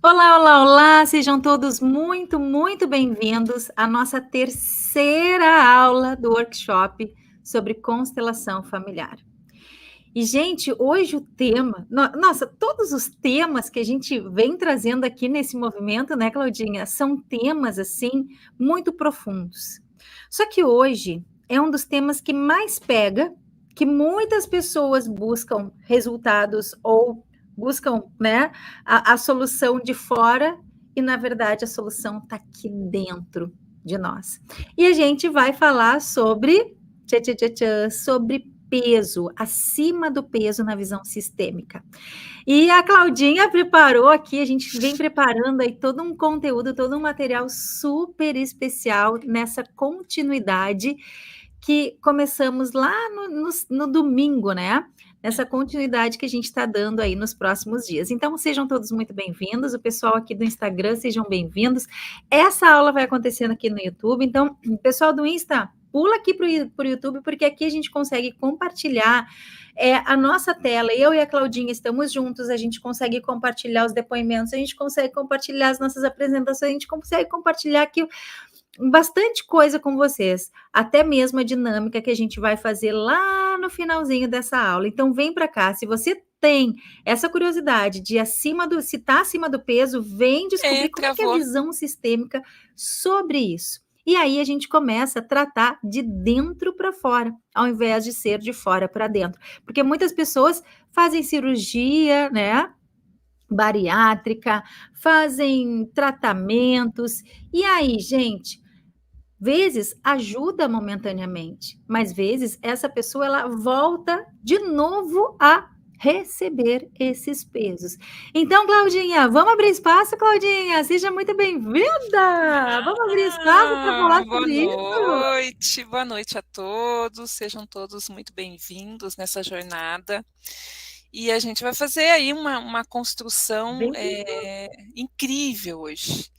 Olá, olá, olá! Sejam todos muito bem-vindos à nossa terceira aula do workshop sobre constelação familiar. E, gente, hoje o tema... Nossa, todos os temas que a gente vem trazendo aqui nesse movimento, né, Claudinha, são temas, assim, muito profundos. Só que hoje é um dos temas que mais pega, que muitas pessoas buscam resultados ou buscam, né, a solução de fora e, na verdade, a solução está aqui dentro de nós. E a gente vai falar sobre... sobre peso, acima do peso na visão sistêmica. E a Claudinha preparou aqui, a gente vem preparando aí todo um conteúdo, todo um material super especial nessa continuidade que começamos lá no domingo, né? Nessa continuidade que a gente está dando aí nos próximos dias. Então, sejam todos muito bem-vindos. O pessoal aqui do Instagram, sejam bem-vindos. Essa aula vai acontecendo aqui no YouTube. Então, pessoal do Insta, pula aqui para o YouTube, porque aqui a gente consegue compartilhar a nossa tela. Eu e a Claudinha estamos juntos, a gente consegue compartilhar os depoimentos, a gente consegue compartilhar as nossas apresentações, a gente consegue compartilhar aqui bastante coisa com vocês, até mesmo a dinâmica que a gente vai fazer lá no finalzinho dessa aula. Então, vem para cá. Se você tem essa curiosidade de se está acima do peso, vem descobrir como é que é a visão sistêmica sobre isso. E aí a gente começa a tratar de dentro para fora, ao invés de ser de fora para dentro. Porque muitas pessoas fazem cirurgia, né? Bariátrica, fazem tratamentos. E aí, gente, vezes ajuda momentaneamente, mas vezes essa pessoa ela volta de novo a receber esses pesos. Então, Claudinha, vamos abrir espaço, Claudinha? Seja muito bem-vinda! Vamos abrir espaço para falar sobre isso? Boa noite a todos, sejam todos muito bem-vindos nessa jornada. E a gente vai fazer aí uma construção incrível hoje,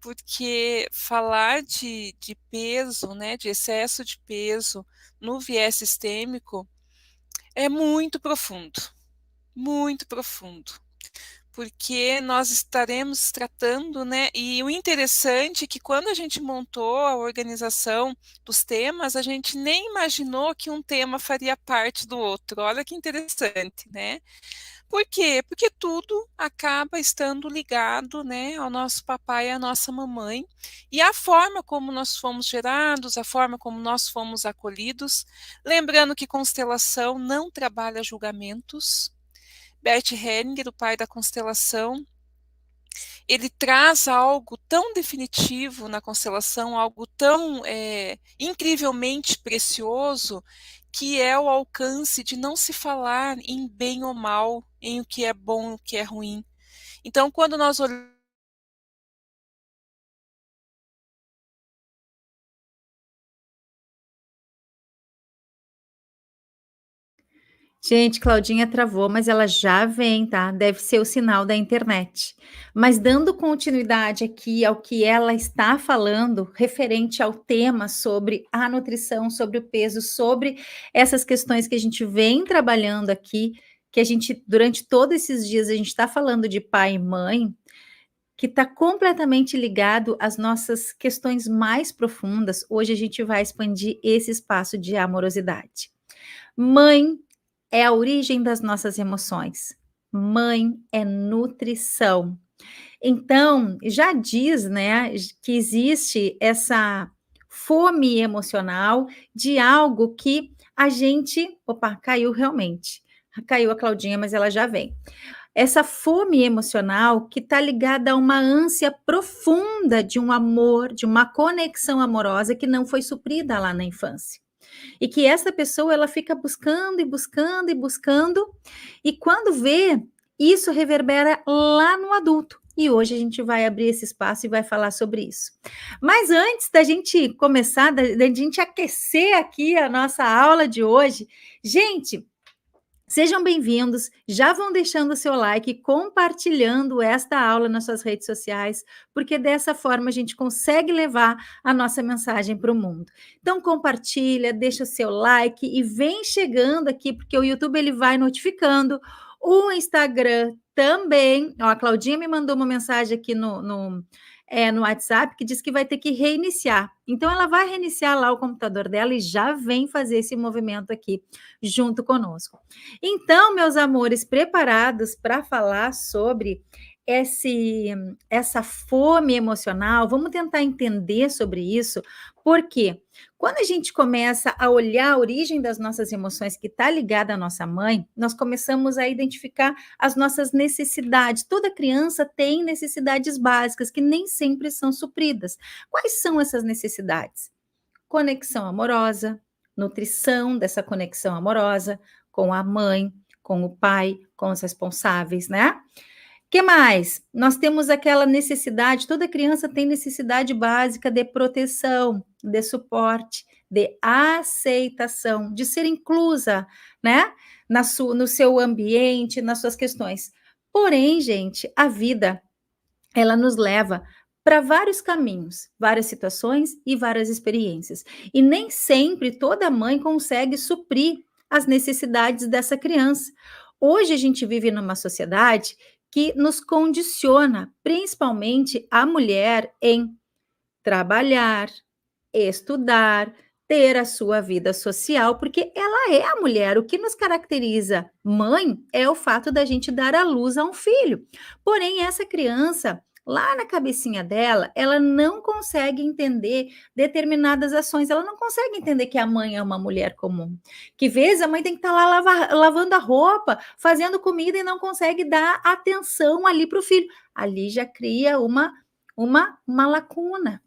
porque falar de peso, né, de excesso de peso no viés sistêmico é muito profundo, porque nós estaremos tratando, né? E o interessante é que quando a gente montou a organização dos temas, a gente nem imaginou que um tema faria parte do outro. Olha que interessante, né? Por quê? Porque tudo acaba estando ligado, né, ao nosso papai e à nossa mamãe, e a forma como nós fomos gerados, a forma como nós fomos acolhidos. Lembrando que constelação não trabalha julgamentos. Bert Hellinger, o pai da constelação, ele traz algo tão definitivo na constelação, algo tão incrivelmente precioso, que é o alcance de não se falar em bem ou mal, em o que é bom e o que é ruim. Então, quando nós olhamos... Gente, Claudinha travou, mas ela já vem, tá? Deve ser o sinal da internet. Mas dando continuidade aqui ao que ela está falando, referente ao tema sobre a nutrição, sobre o peso, sobre essas questões que a gente vem trabalhando aqui, que a gente, durante todos esses dias, a gente está falando de pai e mãe, que está completamente ligado às nossas questões mais profundas. Hoje a gente vai expandir esse espaço de amorosidade. Mãe é a origem das nossas emoções. Mãe é nutrição. Então, já diz, né, que existe essa fome emocional de algo que a gente... Opa, caiu realmente. Caiu a Claudinha, mas ela já vem. Essa fome emocional que está ligada a uma ânsia profunda de um amor, de uma conexão amorosa que não foi suprida lá na infância. E que essa pessoa ela fica buscando e buscando e buscando, e quando vê, isso reverbera lá no adulto. E hoje a gente vai abrir esse espaço e vai falar sobre isso. Mas antes da gente começar, da gente aquecer aqui a nossa aula de hoje, gente, sejam bem-vindos, já vão deixando o seu like, compartilhando esta aula nas suas redes sociais, porque dessa forma a gente consegue levar a nossa mensagem para o mundo. Então compartilha, deixa o seu like e vem chegando aqui, porque o YouTube ele vai notificando O Instagram também. Ó, a Claudinha me mandou uma mensagem aqui no WhatsApp que diz que vai ter que reiniciar. Então, ela vai reiniciar lá o computador dela e já vem fazer esse movimento aqui junto conosco. Então, meus amores, preparados para falar sobre essa fome emocional? Vamos tentar entender sobre isso, porque quando a gente começa a olhar a origem das nossas emoções, que está ligada à nossa mãe, nós começamos a identificar as nossas necessidades. Toda criança tem necessidades básicas que nem sempre são supridas. Quais são essas necessidades? Conexão amorosa, nutrição dessa conexão amorosa com a mãe, com o pai, com os responsáveis, né? Que mais? Nós temos aquela necessidade, toda criança tem necessidade básica de proteção, de suporte, de aceitação, de ser inclusa, né? No seu ambiente, nas suas questões. Porém, gente, a vida, ela nos leva para vários caminhos, várias situações e várias experiências. E nem sempre toda mãe consegue suprir as necessidades dessa criança. Hoje a gente vive numa sociedade que nos condiciona, principalmente a mulher, em trabalhar, estudar, ter a sua vida social, porque ela é a mulher. O que nos caracteriza mãe é o fato da gente dar à luz a um filho. Porém, essa criança, lá na cabecinha dela, ela não consegue entender determinadas ações, ela não consegue entender que a mãe é uma mulher comum. Que vezes a mãe tem que estar lá lavando a roupa, fazendo comida e não consegue dar atenção ali para o filho. Ali já cria uma lacuna.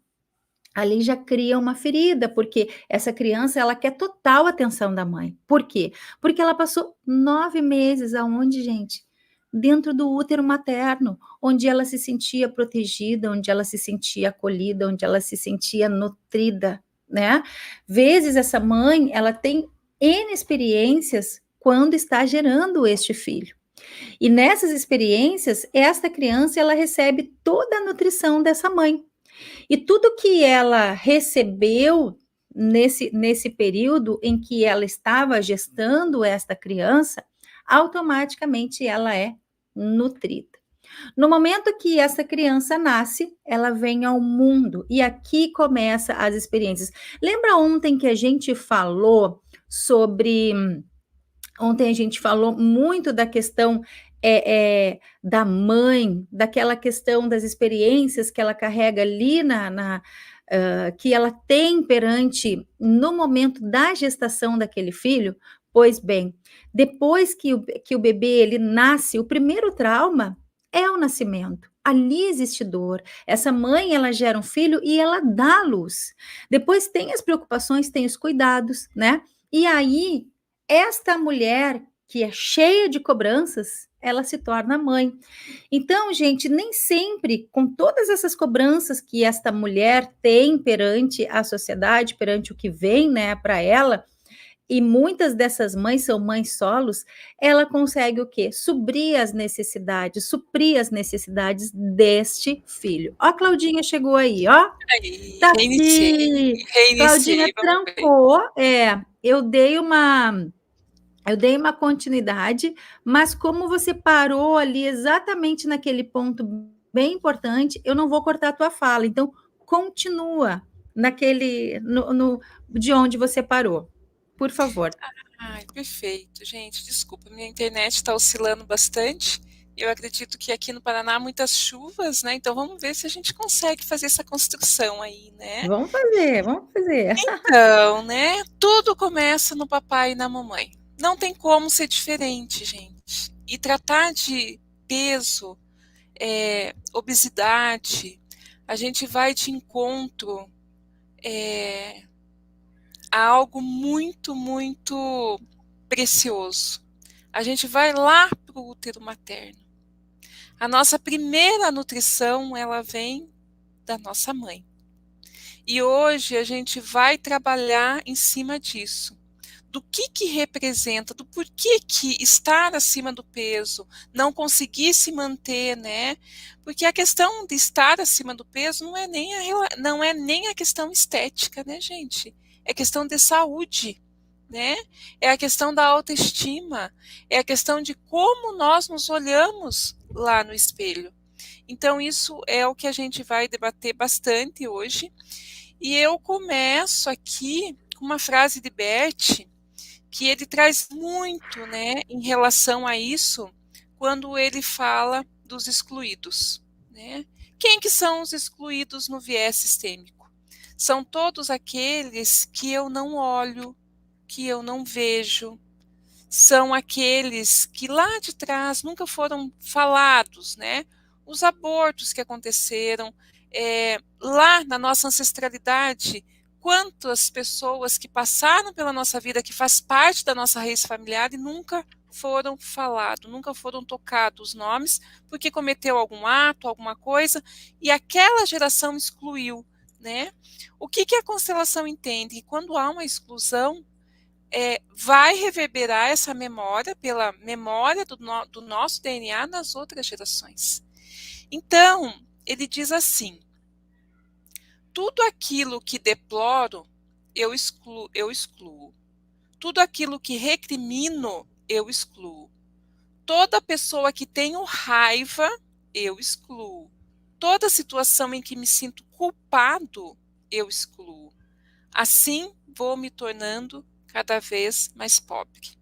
Ali já cria uma ferida, porque essa criança, ela quer total atenção da mãe. Por quê? Porque ela passou 9 meses aonde, gente? Dentro do útero materno, onde ela se sentia protegida, onde ela se sentia acolhida, onde ela se sentia nutrida, né? Vezes essa mãe, ela tem N experiências quando está gerando este filho. E nessas experiências, esta criança, ela recebe toda a nutrição dessa mãe. E tudo que ela recebeu nesse período em que ela estava gestando esta criança, automaticamente ela é nutrida. No momento que essa criança nasce, ela vem ao mundo e aqui começa as experiências. Lembra ontem que a gente falou sobre... Ontem a gente falou muito da questão da mãe, daquela questão das experiências que ela carrega ali que ela tem perante no momento da gestação daquele filho. Pois bem, depois que o bebê ele nasce, o primeiro trauma é o nascimento. Ali existe dor. Essa mãe, ela gera um filho e ela dá luz. Depois tem as preocupações, tem os cuidados, né? E aí, esta mulher que é cheia de cobranças, ela se torna mãe. Então, gente, nem sempre, com todas essas cobranças que esta mulher tem perante a sociedade, perante o que vem, né, para ela, e muitas dessas mães são mães solos, ela consegue o quê? Suprir as necessidades deste filho. Ó, a Claudinha chegou aí, ó. Aí, Tá reiniciei, aqui. Claudinha vamos ver. trancou. Eu dei uma continuidade, mas como você parou ali exatamente naquele ponto bem importante, eu não vou cortar a tua fala. Então, continua de onde você parou. Por favor. Ai, perfeito, gente. Desculpa, minha internet está oscilando bastante. Eu acredito que aqui no Paraná há muitas chuvas, né? Então vamos ver se a gente consegue fazer essa construção aí, né? Vamos fazer. Então, né? Tudo começa no papai e na mamãe. Não tem como ser diferente, gente. E tratar de peso, obesidade, a gente vai de encontro a algo muito, muito precioso. A gente vai lá para o útero materno. A nossa primeira nutrição, ela vem da nossa mãe. E hoje a gente vai trabalhar em cima disso. Do que representa, do porquê que estar acima do peso, não conseguir se manter, né? Porque a questão de estar acima do peso não é nem a questão estética, né, gente? É questão de saúde, né? É a questão da autoestima, é a questão de como nós nos olhamos lá no espelho. Então, isso é o que a gente vai debater bastante hoje. E eu começo aqui com uma frase de Bert, que ele traz muito, né, em relação a isso, quando ele fala dos excluídos, né? Quem que são os excluídos no viés sistêmico? São todos aqueles que eu não olho, que eu não vejo, são aqueles que lá de trás nunca foram falados, né? Os abortos que aconteceram lá na nossa ancestralidade, quantas pessoas que passaram pela nossa vida, que faz parte da nossa raiz familiar e nunca foram falados, nunca foram tocados os nomes, porque cometeu algum ato, alguma coisa, e aquela geração excluiu, né? O que a constelação entende? Que quando há uma exclusão, vai reverberar essa memória pela memória do nosso DNA nas outras gerações. Então, ele diz assim: tudo aquilo que deploro, eu excluo. Tudo aquilo que recrimino, eu excluo. Toda pessoa que tenho raiva, eu excluo. Toda situação em que me sinto culpado, eu excluo. Assim, vou me tornando cada vez mais pobre.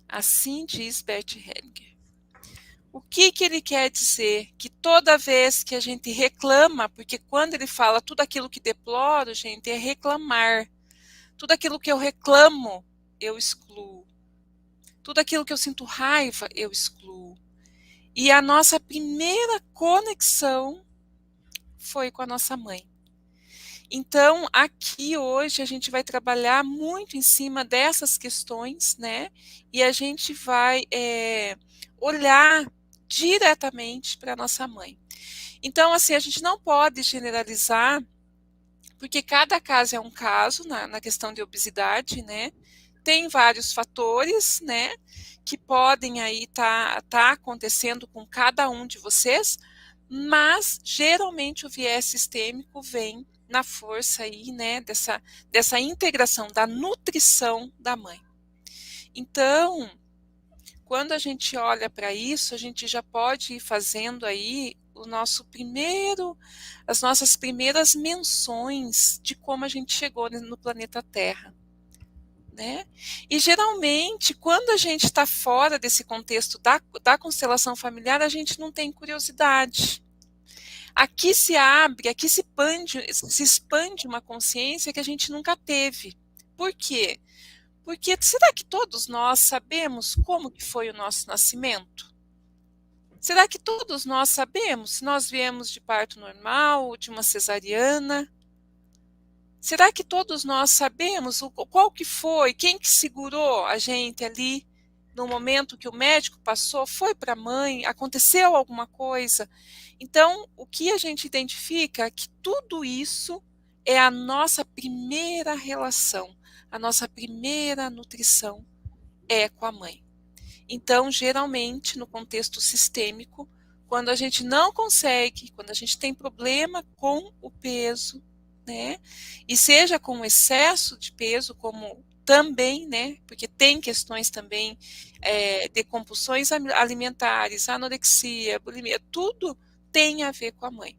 Assim diz Bert Hellinger. O que ele quer dizer? Que toda vez que a gente reclama, porque quando ele fala tudo aquilo que deploro, gente, é reclamar. Tudo aquilo que eu reclamo, eu excluo. Tudo aquilo que eu sinto raiva, eu excluo. E a nossa primeira conexão foi com a nossa mãe. Então, aqui hoje a gente vai trabalhar muito em cima dessas questões, né? E a gente vai olhar diretamente para a nossa mãe. Então, assim, a gente não pode generalizar, porque cada caso é um caso na questão de obesidade, né? Tem vários fatores, né? Que podem aí tá acontecendo com cada um de vocês, mas geralmente o viés sistêmico vem na força aí, né, dessa integração da nutrição da mãe. Então, quando a gente olha para isso, a gente já pode ir fazendo aí as nossas primeiras menções de como a gente chegou no planeta Terra. Né? E geralmente, quando a gente está fora desse contexto da constelação familiar, a gente não tem curiosidade. Aqui se abre, aqui se expande uma consciência que a gente nunca teve. Por quê? Porque será que todos nós sabemos como que foi o nosso nascimento? Será que todos nós sabemos se nós viemos de parto normal ou de uma cesariana? Será que todos nós sabemos qual que foi, quem que segurou a gente ali no momento que o médico passou? Foi para a mãe? Aconteceu alguma coisa? Então, o que a gente identifica é que tudo isso é a nossa primeira relação, a nossa primeira nutrição é com a mãe. Então, geralmente, no contexto sistêmico, quando a gente não consegue, quando a gente tem problema com o peso, né? E seja com excesso de peso, como também, né? Porque tem questões também de compulsões alimentares, anorexia, bulimia, tudo tem a ver com a mãe.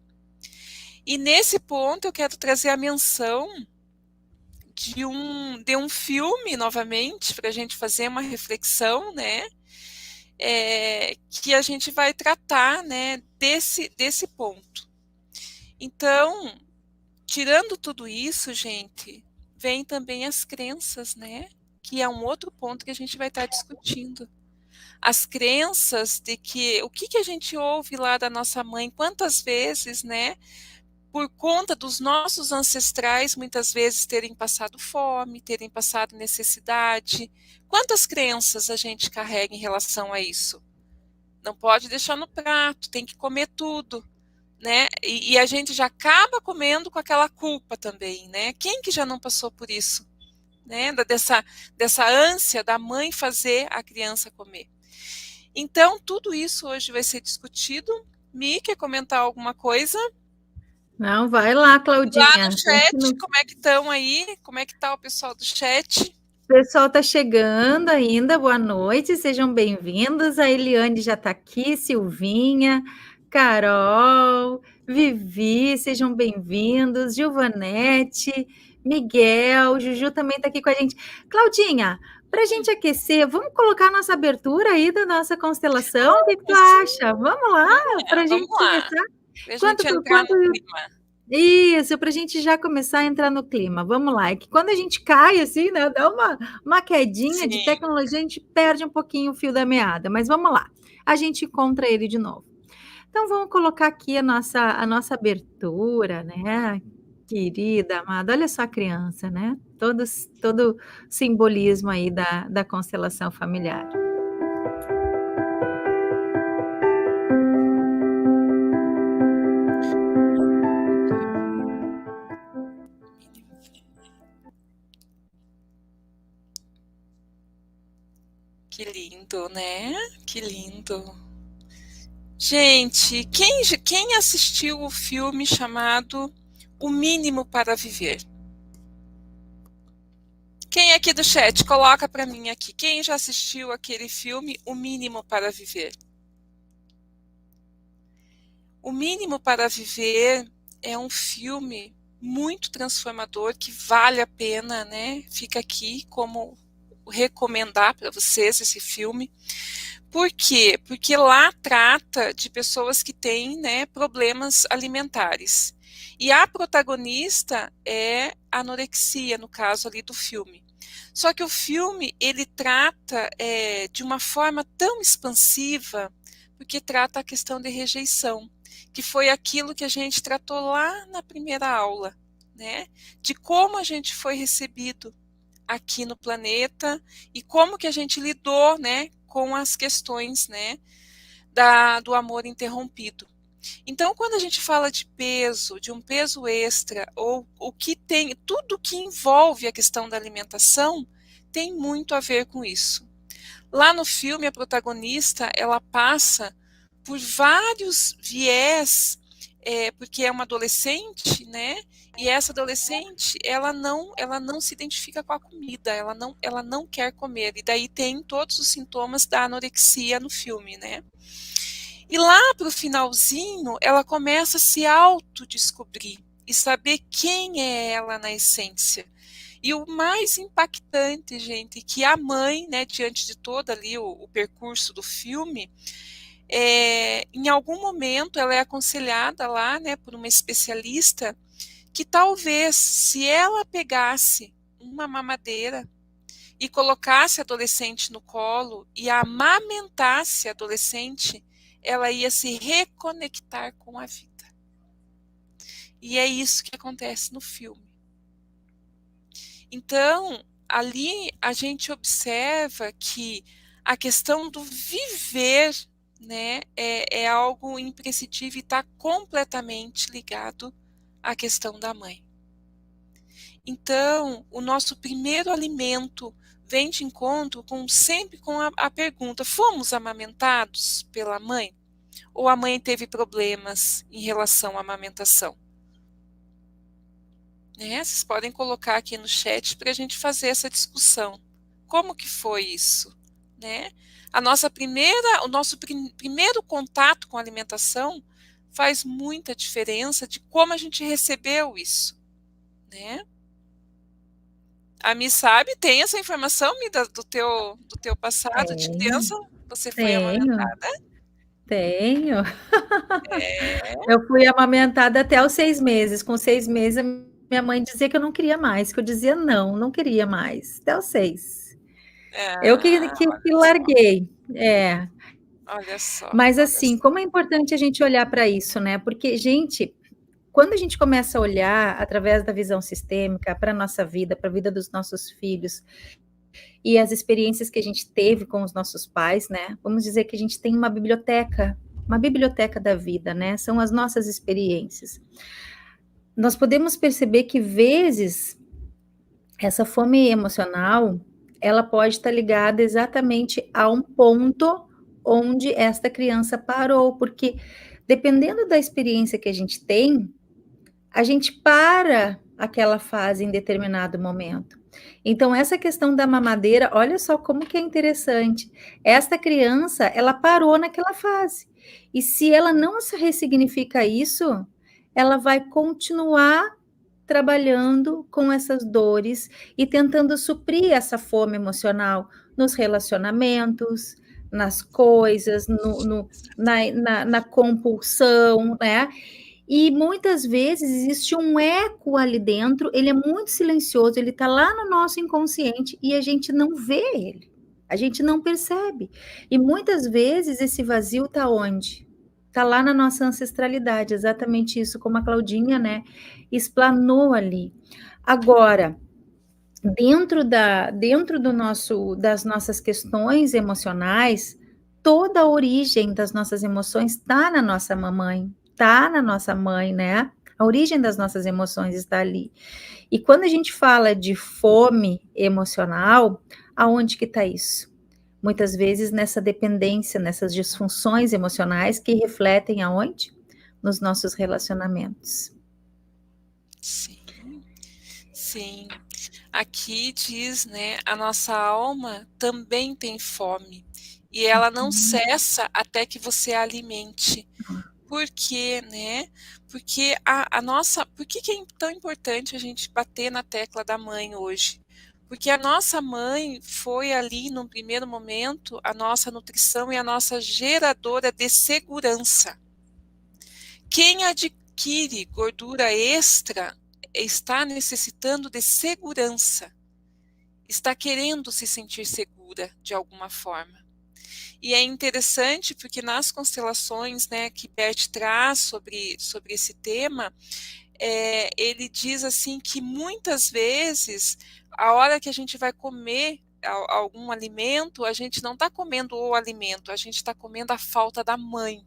E nesse ponto eu quero trazer a menção de um filme novamente para a gente fazer uma reflexão, né? Que a gente vai tratar, né? Desse ponto. Então, tirando tudo isso, gente, vem também as crenças, né? Que é um outro ponto que a gente vai estar discutindo. As crenças de que o que a gente ouve lá da nossa mãe, quantas vezes, né? Por conta dos nossos ancestrais, muitas vezes terem passado fome, terem passado necessidade. Quantas crenças a gente carrega em relação a isso? Não pode deixar no prato, tem que comer tudo. Né? E a gente já acaba comendo com aquela culpa também, né? Quem que já não passou por isso? Né? Dessa ânsia da mãe fazer a criança comer. Então, tudo isso hoje vai ser discutido. Mi, quer comentar alguma coisa? Não, vai lá, Claudinha. Lá no chat, como é que estão aí? Como é que está o pessoal do chat? pessoal está chegando ainda, boa noite, sejam bem-vindos. A Eliane já está aqui, Silvinha, Carol, Vivi, sejam bem-vindos. Gilvanete, Miguel, Juju também está aqui com a gente. Claudinha, para a gente aquecer, vamos colocar a nossa abertura aí da nossa constelação? O que tu acha? Vamos lá, para a gente começar? Para a gente entrar no clima. Isso, para a gente já começar a entrar no clima. Vamos lá. É que quando a gente cai assim, né, dá uma quedinha de tecnologia, a gente perde um pouquinho o fio da meada. Mas vamos lá. A gente encontra ele de novo. Então, vamos colocar aqui a nossa abertura, né? Querida, amada. Olha só a criança, né? Todo simbolismo aí da constelação familiar. Que lindo, né? Que lindo. Gente, quem assistiu o filme chamado O Mínimo para Viver? Quem aqui do chat, coloca para mim aqui. Quem já assistiu aquele filme O Mínimo para Viver? O Mínimo para Viver é um filme muito transformador que vale a pena, né? Fica aqui como recomendar para vocês esse filme. Por quê? Porque lá trata de pessoas que têm, né, problemas alimentares. E a protagonista é anorexia, no caso ali do filme. Só que o filme, ele trata de uma forma tão expansiva, porque trata a questão de rejeição, que foi aquilo que a gente tratou lá na primeira aula, né? De como a gente foi recebido aqui no planeta e como que a gente lidou, né, com as questões, né, do amor interrompido. Então, quando a gente fala de peso, de um peso extra, ou o que tem, tudo que envolve a questão da alimentação, tem muito a ver com isso. Lá no filme, a protagonista, ela passa por vários viés, porque é uma adolescente, né? E essa adolescente, ela não se identifica com a comida, ela não quer comer. E daí tem todos os sintomas da anorexia no filme, né? E lá para o finalzinho, ela começa a se autodescobrir e saber quem é ela na essência. E o mais impactante, gente, é que a mãe, né, diante de todo ali o percurso do filme, em algum momento ela é aconselhada lá, né, por uma especialista, que talvez se ela pegasse uma mamadeira e colocasse a adolescente no colo e amamentasse a adolescente, ela ia se reconectar com a vida. E é isso que acontece no filme. Então, ali a gente observa que a questão do viver, né, é algo imprescindível e está completamente ligado à questão da mãe. Então, o nosso primeiro alimento vem de encontro sempre com a pergunta: fomos amamentados pela mãe? Ou a mãe teve problemas em relação à amamentação? Vocês podem colocar aqui no chat para a gente fazer essa discussão. Como que foi isso? Né? O nosso primeiro contato com a alimentação faz muita diferença de como a gente recebeu isso. Né? A Mi sabe, tem essa informação, Mi, do teu passado de criança? Você foi amamentada? Tenho. Eu fui amamentada até os 6 meses. Com 6 meses, minha mãe dizia que eu não queria mais, que eu dizia não queria mais, até os 6. Eu que larguei. Olha só. Mas assim, como é importante a gente olhar para isso, né? Porque, gente, quando a gente começa a olhar através da visão sistêmica para a nossa vida, para a vida dos nossos filhos, e as experiências que a gente teve com os nossos pais, né? Vamos dizer que a gente tem uma biblioteca da vida, né? São as nossas experiências. Nós podemos perceber que, vezes, essa fome emocional, ela pode estar ligada exatamente a um ponto onde esta criança parou, porque dependendo da experiência que a gente tem, a gente para aquela fase em determinado momento. Então, essa questão da mamadeira, olha só como que é interessante. Esta criança, ela parou naquela fase. E se ela não se ressignifica isso, ela vai continuar trabalhando com essas dores e tentando suprir essa fome emocional nos relacionamentos, nas coisas, na compulsão, né? E muitas vezes existe um eco ali dentro, ele é muito silencioso, ele está lá no nosso inconsciente e a gente não vê ele, a gente não percebe. E muitas vezes esse vazio está onde? Está lá na nossa ancestralidade, exatamente isso, como a Claudinha, né, explanou ali. Agora, dentro das nossas questões emocionais, toda a origem das nossas emoções está na nossa mamãe, está na nossa mãe, né? A origem das nossas emoções está ali. E quando a gente fala de fome emocional, aonde que está isso? Muitas vezes nessa dependência, nessas disfunções emocionais que refletem aonde? Nos nossos relacionamentos. Sim, sim. Aqui diz, né, a nossa alma também tem fome e ela não cessa até que você a alimente. Por quê, né? Porque a nossa, por que é tão importante a gente bater na tecla da mãe hoje? Porque a nossa mãe foi ali, no primeiro momento, a nossa nutrição e a nossa geradora de segurança. Quem adquire gordura extra está necessitando de segurança, está querendo se sentir segura de alguma forma. E é interessante porque nas constelações, né, que Bert traz sobre esse tema, ele diz assim que muitas vezes a hora que a gente vai comer algum alimento, a gente não está comendo o alimento, a gente está comendo a falta da mãe.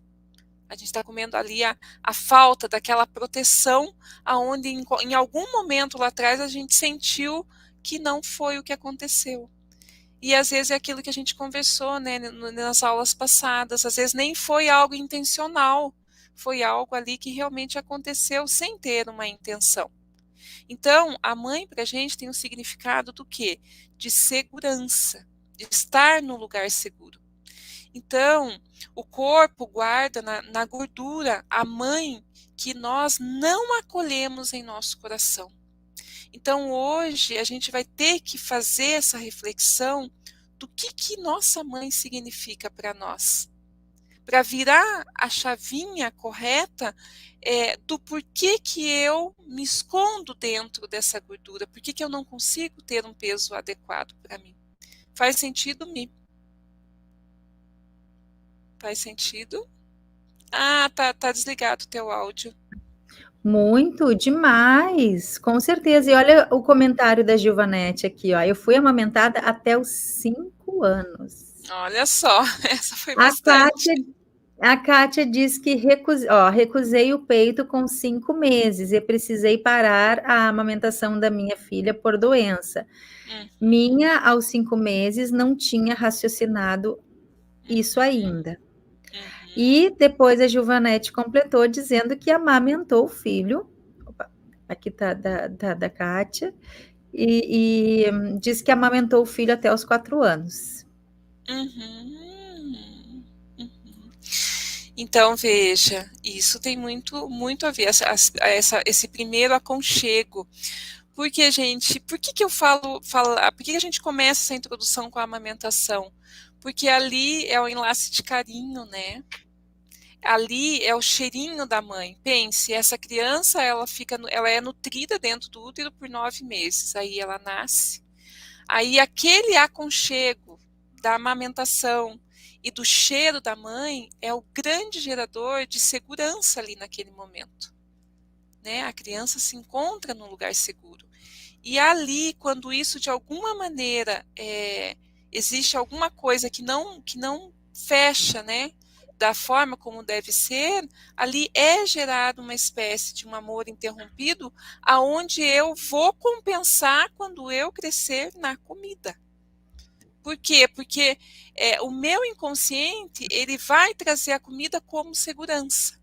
A gente está comendo ali a falta daquela proteção aonde em algum momento lá atrás a gente sentiu que não foi o que aconteceu. E às vezes é aquilo que a gente conversou, né, nas aulas passadas, às vezes nem foi algo intencional, foi algo ali que realmente aconteceu sem ter uma intenção. Então, a mãe para a gente tem um significado do quê? De segurança, de estar no lugar seguro. Então, o corpo guarda na gordura a mãe que nós não acolhemos em nosso coração. Então, hoje, a gente vai ter que fazer essa reflexão do que nossa mãe significa para nós. Para virar a chavinha correta do porquê que eu me escondo dentro dessa gordura, por que eu não consigo ter um peso adequado para mim. Faz sentido, Mi? Faz sentido? Ah, tá desligado o teu áudio. Muito, demais, com certeza. E olha o comentário da Gilvanete aqui, ó. Eu fui amamentada até os 5 anos. Olha só, essa foi bastante. A Kátia diz que recusei o peito com 5 meses e precisei parar a amamentação da minha filha por doença. Minha, aos 5 meses, não tinha raciocinado isso ainda. E depois a Gilvanete completou dizendo que amamentou o filho. Opa, aqui está da Kátia. E diz que amamentou o filho até os 4 anos. Então, veja, isso tem muito a ver, esse primeiro aconchego. Porque, gente, por que eu falo, por que a gente começa essa introdução com a amamentação? Porque ali é o enlace de carinho, né? Ali é o cheirinho da mãe. Pense, essa criança, ela é nutrida dentro do útero por 9 meses. Aí ela nasce. Aí aquele aconchego da amamentação e do cheiro da mãe é o grande gerador de segurança ali naquele momento. Né? A criança se encontra num lugar seguro. E ali, quando isso de alguma maneira existe alguma coisa que não fecha, né, da forma como deve ser, ali é gerado uma espécie de um amor interrompido, aonde eu vou compensar quando eu crescer na comida. Por quê? Porque o meu inconsciente ele vai trazer a comida como segurança.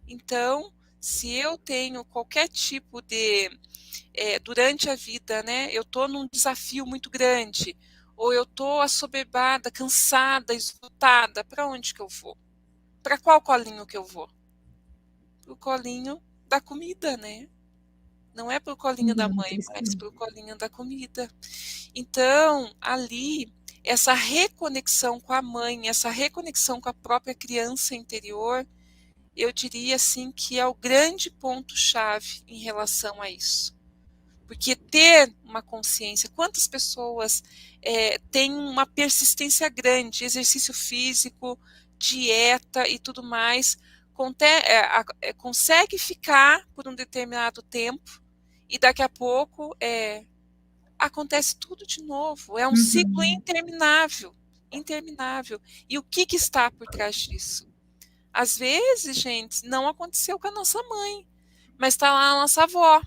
Então, Se eu tenho qualquer tipo de, durante a vida, né, eu estou num desafio muito grande, ou eu estou assoberbada, cansada, esgotada, para onde que eu vou? Para qual colinho que eu vou? Para o colinho da comida, né? Não é para o colinho da mãe, mas Nutrição. para o colinho da comida. Então, ali, essa reconexão com a mãe, essa reconexão com a própria criança interior, eu diria assim que é o grande ponto-chave em relação a isso. Porque ter uma consciência, quantas pessoas têm uma persistência grande, exercício físico, dieta e tudo mais, consegue ficar por um determinado tempo e daqui a pouco acontece tudo de novo. É um ciclo Uhum. interminável, interminável. E o que está por trás disso? Às vezes, gente, não aconteceu com a nossa mãe, mas está lá a nossa avó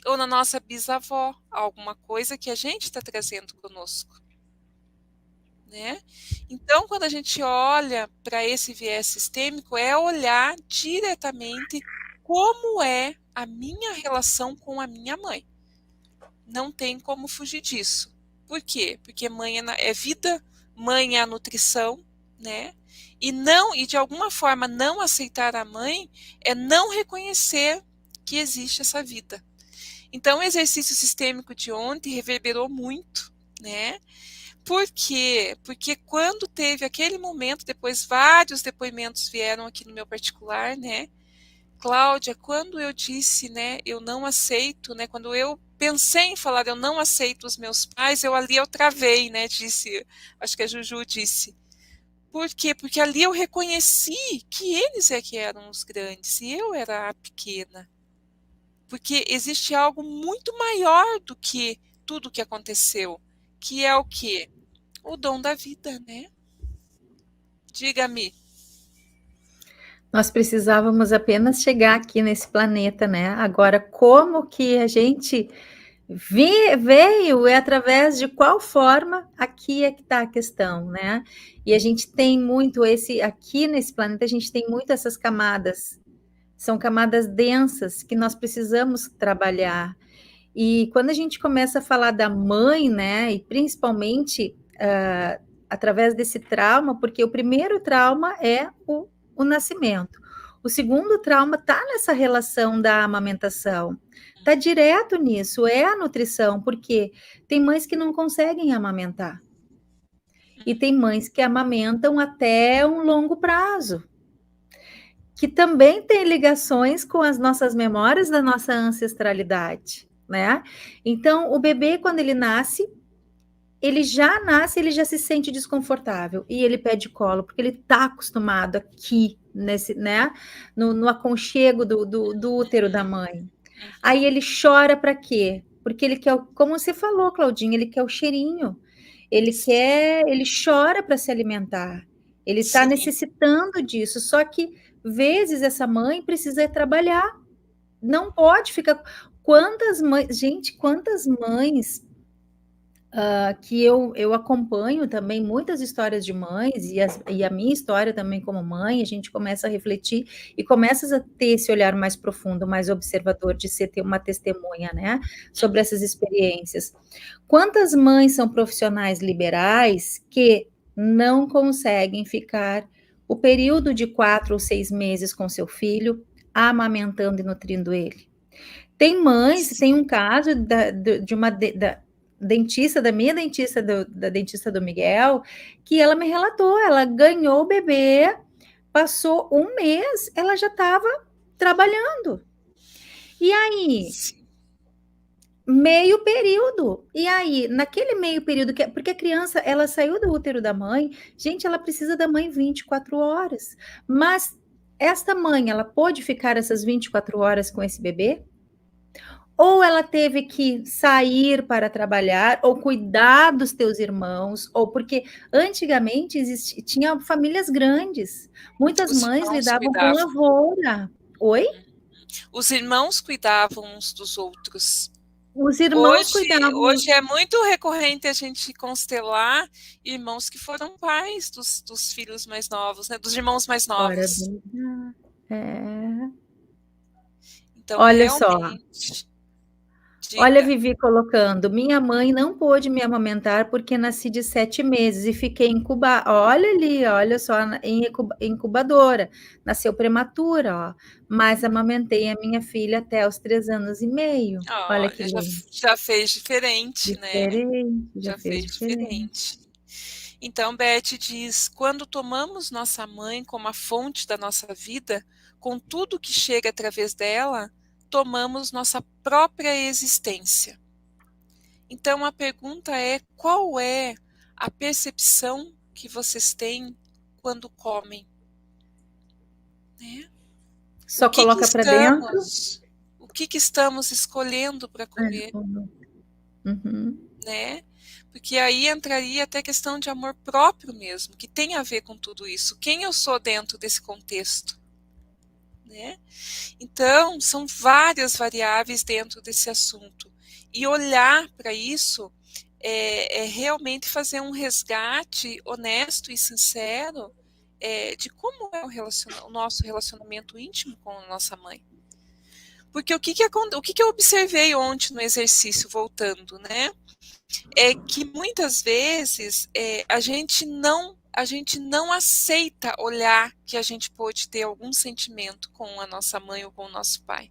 ou na nossa bisavó, alguma coisa que a gente está trazendo conosco, né? Então, quando a gente olha para esse viés sistêmico, é olhar diretamente como é a minha relação com a minha mãe. Não tem como fugir disso. Por quê? Porque mãe é vida, mãe é a nutrição, né? E de alguma forma não aceitar a mãe é não reconhecer que existe essa vida. Então, o exercício sistêmico de ontem reverberou muito, né? Por quê? Porque quando teve aquele momento, depois vários depoimentos vieram aqui no meu particular, né? Cláudia, quando eu disse, né, eu não aceito, né, quando eu pensei em falar eu não aceito os meus pais, eu travei, né, disse, acho que a Juju disse. Por quê? Porque ali eu reconheci que eles é que eram os grandes e eu era a pequena. Porque existe algo muito maior do que tudo que aconteceu, que é o quê? O dom da vida, né? Diga-me. Nós precisávamos apenas chegar aqui nesse planeta, né? Agora, como que a gente veio, é através de qual forma, aqui é que está a questão, né? E a gente tem muito aqui nesse planeta, a gente tem muito essas camadas, são camadas densas que nós precisamos trabalhar. E quando a gente começa a falar da mãe, né, e principalmente através desse trauma, porque o primeiro trauma é o nascimento. O segundo trauma está nessa relação da amamentação. Está direto nisso, é a nutrição, porque tem mães que não conseguem amamentar. E tem mães que amamentam até um longo prazo, que também tem ligações com as nossas memórias da nossa ancestralidade, né? Então, o bebê, quando ele nasce, ele já se sente desconfortável e ele pede colo, porque ele está acostumado aqui, nesse, né, no aconchego do útero da mãe. Aí ele chora para quê? Porque ele quer, como você falou, Claudinha, ele quer o cheirinho, ele chora para se alimentar, ele está Sim, necessitando disso, só que vezes essa mãe precisa trabalhar, não pode ficar. Quantas mães, gente, quantas mães que eu acompanho também muitas histórias de mães e a minha história também como mãe, a gente começa a refletir e começa a ter esse olhar mais profundo, mais observador de ser ter uma testemunha, né, sobre essas experiências. Quantas mães são profissionais liberais que não conseguem ficar o período de 4 ou 6 meses com seu filho, amamentando e nutrindo ele? Tem mães, tem um caso de uma dentista, da minha dentista, da dentista do Miguel, que ela me relatou, ela ganhou o bebê, passou um mês, ela já estava trabalhando. E aí, sim. meio período. E aí, naquele meio período, porque a criança, ela saiu do útero da mãe, gente, ela precisa da mãe 24 horas. Mas esta mãe, ela pôde ficar essas 24 horas com esse bebê? Ou ela teve que sair para trabalhar, ou cuidar dos teus irmãos, ou porque antigamente tinha famílias grandes, muitas Os mães irmãos lidavam com cuidavam. lavoura. Oi? Os irmãos cuidavam uns dos outros. Os irmãos cuidavam. Hoje é muito recorrente a gente constelar irmãos que foram pais dos filhos mais novos, né? Dos irmãos mais Ora, novos. é. Então, Olha só. realmente, Olha a diga. Vivi colocando, minha mãe não pôde me amamentar porque nasci de 7 meses e fiquei incubada. Olha ali, olha só, incubadora. Nasceu prematura, ó. Mas amamentei a minha filha até os 3 anos e meio. Olha que Olha, lindo. já fez diferente, né? Diferente, já Já fez fez diferente. diferente. Então, Beth diz: quando tomamos nossa mãe como a fonte da nossa vida, com tudo que chega através dela, tomamos nossa própria existência. Então, a pergunta é: qual é a percepção que vocês têm quando comem? Né? O Só que que coloca para dentro. o que que estamos escolhendo para comer, Uhum. né? Porque aí entraria até questão de amor próprio mesmo, que tem a ver com tudo isso. Quem eu sou dentro desse contexto, né? Então, são várias variáveis dentro desse assunto. E olhar para isso é realmente fazer um resgate honesto e sincero de como é o nosso relacionamento íntimo com a nossa mãe. Porque o que eu observei ontem no exercício, voltando, né? É que muitas vezes a gente não aceita olhar que a gente pode ter algum sentimento com a nossa mãe ou com o nosso pai.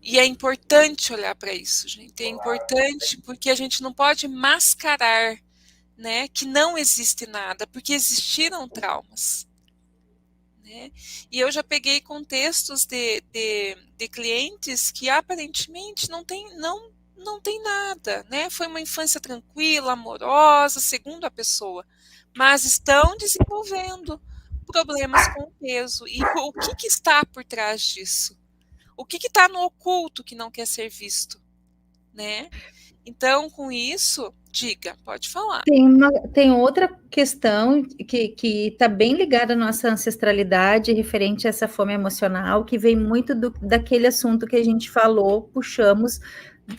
E é importante olhar para isso, gente. É importante porque a gente não pode mascarar, né, que não existe nada, porque existiram traumas. Né? E eu já peguei contextos de clientes que aparentemente não tem nada, né? Foi uma infância tranquila, amorosa, segundo a pessoa, mas estão desenvolvendo problemas com o peso. E o que, que está por trás disso? O que está no oculto que não quer ser visto, né? Então, com isso, diga, pode falar. Tem outra questão que está bem ligada à nossa ancestralidade, referente a essa fome emocional, que vem muito daquele assunto que a gente falou, puxamos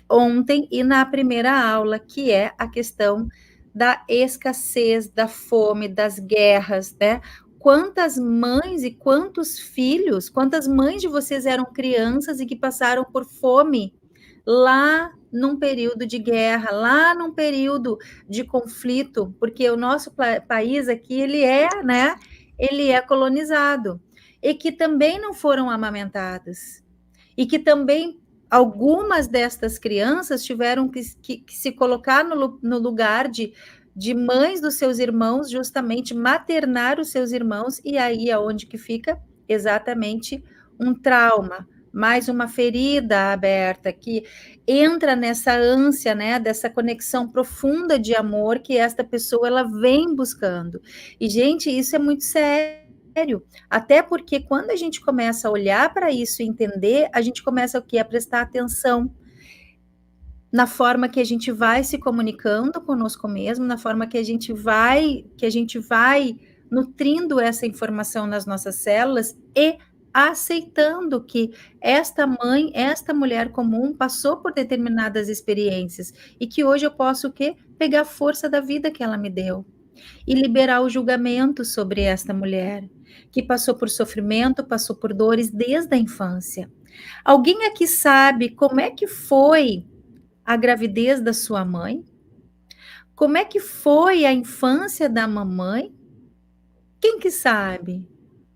ontem e na primeira aula, que é a questão da escassez, da fome, das guerras, né? Quantas mães e quantos filhos, quantas mães de vocês eram crianças e que passaram por fome lá num período de guerra, lá num período de conflito, porque o nosso país aqui, ele é, né, ele é colonizado, e que também não foram amamentadas, e que também algumas destas crianças tiveram que se colocar no lugar de mães dos seus irmãos, justamente maternar os seus irmãos, e aí é onde que fica exatamente um trauma, mais uma ferida aberta, que entra nessa ânsia, né, dessa conexão profunda de amor que esta pessoa ela vem buscando. E, gente, isso é muito sério. Até porque quando a gente começa a olhar para isso e entender, a gente começa o quê? A prestar atenção na forma que a gente vai se comunicando conosco mesmo, na forma que a gente vai nutrindo essa informação nas nossas células e aceitando que esta mãe, esta mulher comum passou por determinadas experiências e que hoje eu posso o quê? Pegar a força da vida que ela me deu e liberar o julgamento sobre esta mulher que passou por sofrimento, passou por dores desde a infância. Alguém aqui sabe como é que foi a gravidez da sua mãe? Como é que foi a infância da mamãe? Quem que sabe?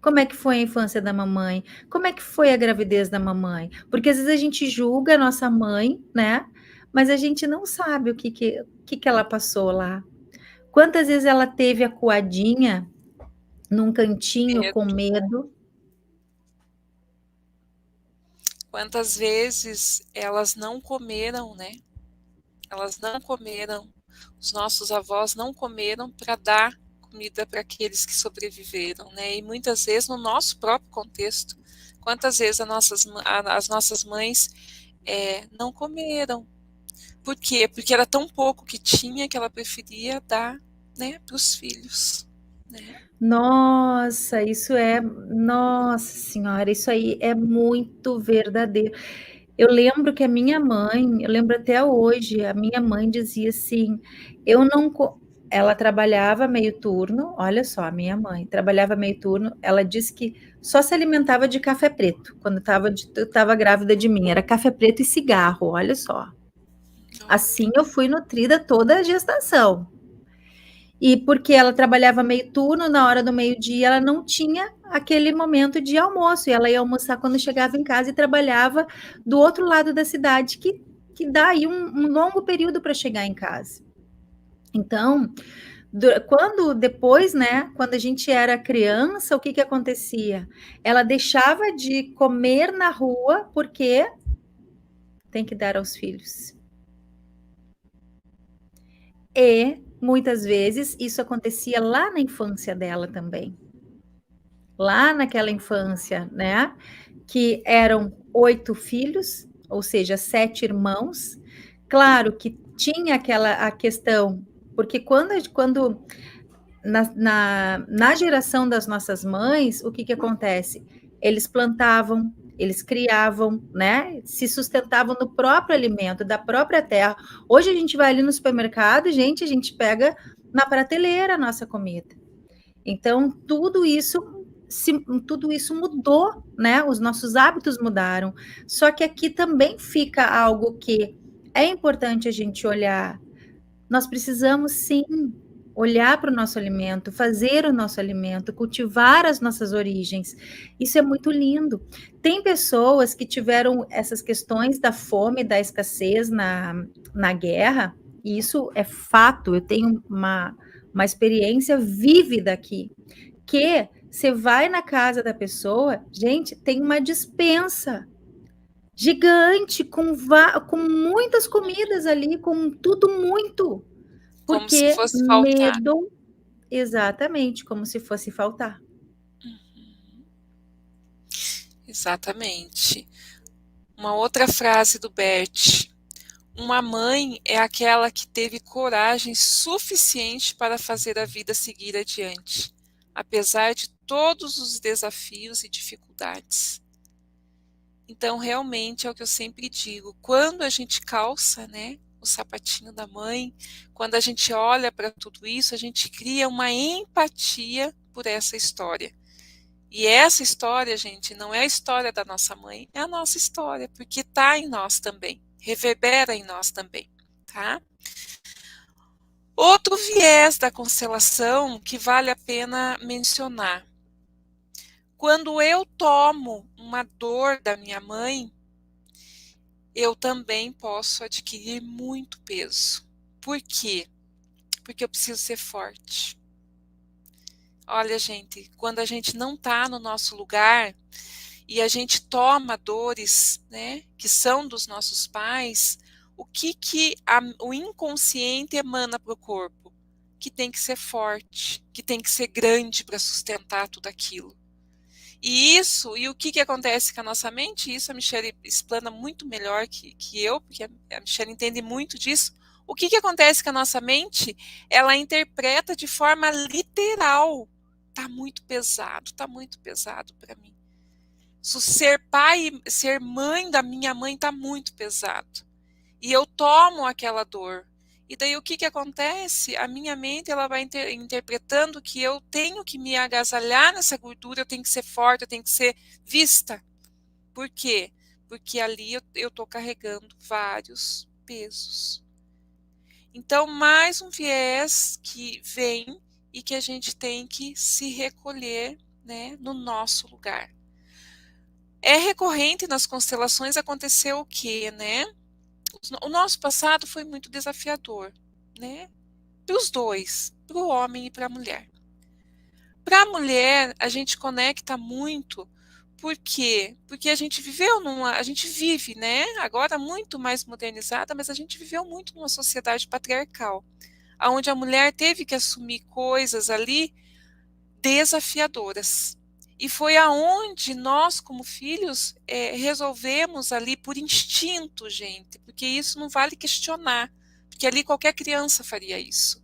Como é que foi a infância da mamãe? Como é que foi a gravidez da mamãe? Porque às vezes a gente julga a nossa mãe, né? Mas a gente não sabe o que ela passou lá. Quantas vezes ela teve acuadinha num cantinho com Medo. medo? Quantas vezes elas não comeram, né? Elas não comeram, os nossos avós não comeram para dar comida para aqueles que sobreviveram, né? E muitas vezes no nosso próprio contexto, quantas vezes as nossas mães não comeram? Por quê? Porque era tão pouco que tinha que ela preferia dar, né, para os filhos, né? Nossa, nossa senhora, isso aí é muito verdadeiro. Eu lembro que eu lembro até hoje, a minha mãe dizia assim: eu não, ela trabalhava meio turno, olha só, a minha mãe trabalhava meio turno, ela disse que só se alimentava de café preto, quando estava grávida de mim, era café preto e cigarro, olha só. Assim eu fui nutrida toda a gestação. E porque ela trabalhava meio turno, na hora do meio-dia ela não tinha aquele momento de almoço, e ela ia almoçar quando chegava em casa e trabalhava do outro lado da cidade, que dá aí um longo período para chegar em casa. Então, quando depois, né, quando a gente era criança, o que acontecia? Ela deixava de comer na rua porque tem que dar aos filhos. E muitas vezes isso acontecia lá na infância dela também. Lá naquela infância, né? Que eram 8 filhos, ou seja, 7 irmãos. Claro que tinha a questão, porque quando na geração das nossas mães, o que acontece? Eles plantavam, eles criavam, né? Se sustentavam no próprio alimento, da própria terra. Hoje a gente vai ali no supermercado, gente, a gente pega na prateleira a nossa comida. Então, tudo isso mudou, né? Os nossos hábitos mudaram. Só que aqui também fica algo que é importante a gente olhar. Nós precisamos sim olhar para o nosso alimento, fazer o nosso alimento, cultivar as nossas origens. Isso é muito lindo. Tem pessoas que tiveram essas questões da fome, da escassez na guerra, e isso é fato. Eu tenho uma experiência vívida aqui, que você vai na casa da pessoa, gente, tem uma despensa gigante com muitas comidas ali, com tudo muito, Como se porque fosse faltar. medo, exatamente, como se fosse faltar. Exatamente. Uma outra frase do Bert: uma mãe é aquela que teve coragem suficiente para fazer a vida seguir adiante, apesar de todos os desafios e dificuldades. Então, realmente, é o que eu sempre digo, quando a gente calça, né, o sapatinho da mãe, quando a gente olha para tudo isso, a gente cria uma empatia por essa história. E essa história, gente, não é a história da nossa mãe, é a nossa história, porque está em nós também, reverbera em nós também, tá? Outro viés da constelação que vale a pena mencionar. Quando eu tomo uma dor da minha mãe, eu também posso adquirir muito peso. Por quê? Porque eu preciso ser forte. Olha, gente, quando a gente não está no nosso lugar e a gente toma dores, né, que são dos nossos pais, o que o inconsciente emana para o corpo? Que tem que ser forte, que tem que ser grande para sustentar tudo aquilo. E o que acontece com a nossa mente? Isso a Michelle explana muito melhor que eu, porque a Michelle entende muito disso. O que acontece com a nossa mente? Ela interpreta de forma literal. Tá muito pesado para mim. Ser pai, ser mãe da minha mãe tá muito pesado. E eu tomo aquela dor. E daí o que acontece? A minha mente ela vai interpretando que eu tenho que me agasalhar nessa gordura, eu tenho que ser forte, eu tenho que ser vista. Por quê? Porque ali eu estou carregando vários pesos. Então, mais um viés que vem e que a gente tem que se recolher, né, no nosso lugar. É recorrente nas constelações acontecer o quê, né? O nosso passado foi muito desafiador, né? Para os dois, para o homem e para a mulher. Para a mulher, a gente conecta muito, por quê? Porque a gente a gente vive, né? Agora muito mais modernizada, mas a gente viveu muito numa sociedade patriarcal, onde a mulher teve que assumir coisas ali desafiadoras. E foi aonde nós, como filhos, resolvemos ali por instinto, gente, porque isso não vale questionar, porque ali qualquer criança faria isso.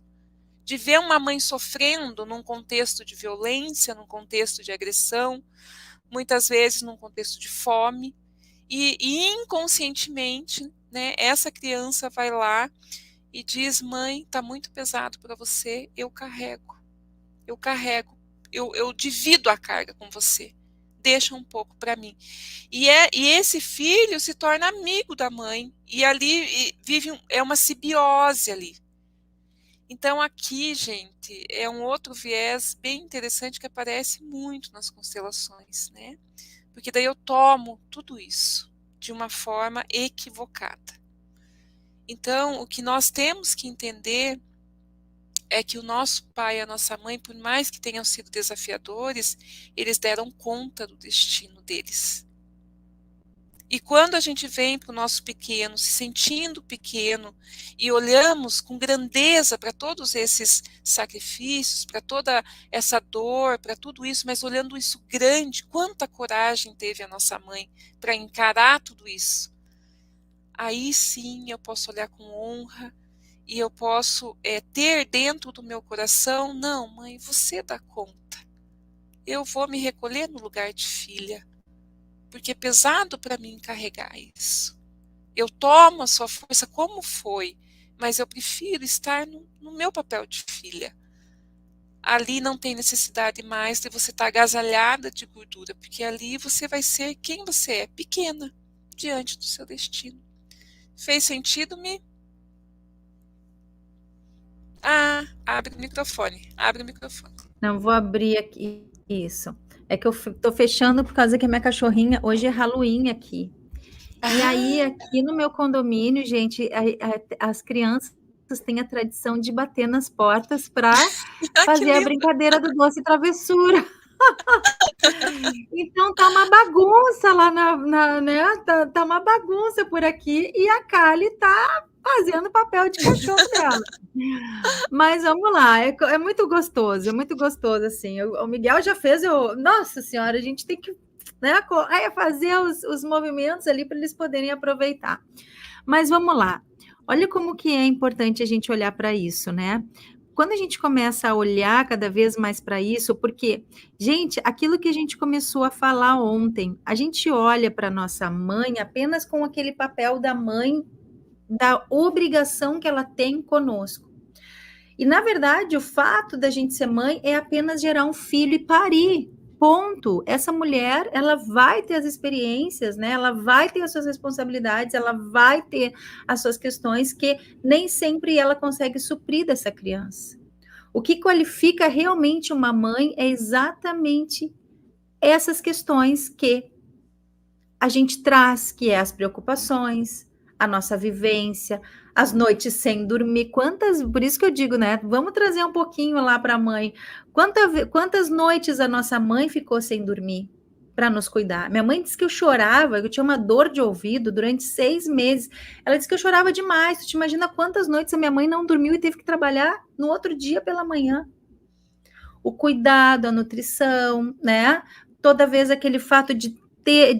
De ver uma mãe sofrendo num contexto de violência, num contexto de agressão, muitas vezes num contexto de fome, e inconscientemente, né, essa criança vai lá e diz: mãe, está muito pesado para você, eu carrego, eu divido a carga com você, deixa um pouco para mim. E esse filho se torna amigo da mãe, e ali vive é uma simbiose ali. Então aqui, gente, é um outro viés bem interessante que aparece muito nas constelações, né? Porque daí eu tomo tudo isso de uma forma equivocada. Então, o que nós temos que entender é que o nosso pai e a nossa mãe, por mais que tenham sido desafiadores, eles deram conta do destino deles. E quando a gente vem para o nosso pequeno, se sentindo pequeno, e olhamos com grandeza para todos esses sacrifícios, para toda essa dor, para tudo isso, mas olhando isso grande, quanta coragem teve a nossa mãe para encarar tudo isso. Aí sim eu posso olhar com honra e eu posso ter dentro do meu coração: não, mãe, você dá conta. Eu vou me recolher no lugar de filha, porque é pesado para mim carregar isso. Eu tomo a sua força como foi, mas eu prefiro estar no meu papel de filha. Ali não tem necessidade mais de você estar agasalhada de gordura, porque ali você vai ser quem você é, pequena, diante do seu destino. Fez sentido, Mi? Ah, abre o microfone, abre o microfone. Não, vou abrir aqui. Isso. É que eu tô fechando por causa que a minha cachorrinha, hoje é Halloween aqui. E aí, aqui no meu condomínio, gente, as crianças têm a tradição de bater nas portas para fazer a brincadeira do doce travessura. Então tá uma bagunça lá né? Tá uma bagunça por aqui e a Kali tá fazendo papel de cachorro dela. Mas vamos lá, é muito gostoso, assim. O Miguel já fez, nossa senhora, a gente tem que, né, fazer os movimentos ali para eles poderem aproveitar. Mas vamos lá, olha como que é importante a gente olhar para isso, né? Quando a gente começa a olhar cada vez mais para isso, porque, gente, aquilo que a gente começou a falar ontem, a gente olha para nossa mãe apenas com aquele papel da mãe, da obrigação que ela tem conosco. E, na verdade, o fato da gente ser mãe é apenas gerar um filho e parir. Ponto. Essa mulher, ela vai ter as experiências, né? Ela vai ter as suas responsabilidades, ela vai ter as suas questões que nem sempre ela consegue suprir dessa criança. O que qualifica realmente uma mãe é exatamente essas questões que a gente traz, que é as preocupações, a nossa vivência, as noites sem dormir. Por isso que eu digo, né? Vamos trazer um pouquinho lá para a mãe. Quantas noites a nossa mãe ficou sem dormir para nos cuidar? Minha mãe disse que eu chorava, eu tinha uma dor de ouvido durante 6 meses. Ela disse que eu chorava demais. Tu te imagina quantas noites a minha mãe não dormiu e teve que trabalhar no outro dia pela manhã? O cuidado, a nutrição, né? Toda vez aquele fato de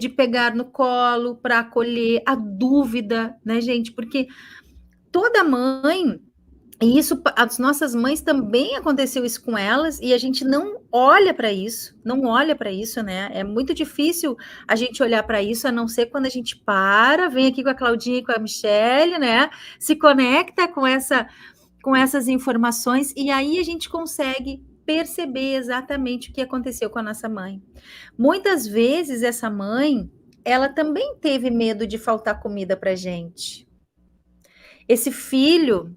pegar no colo para acolher, a dúvida, né, gente? Porque toda mãe, e isso, as nossas mães também aconteceu isso com elas, e a gente não olha para isso, né? É muito difícil a gente olhar para isso, a não ser quando a gente vem aqui com a Claudinha e com a Michelle, né? Se conecta com essas informações, e aí a gente consegue perceber exatamente o que aconteceu com a nossa mãe. Muitas vezes essa mãe, ela também teve medo de faltar comida para gente. Esse filho,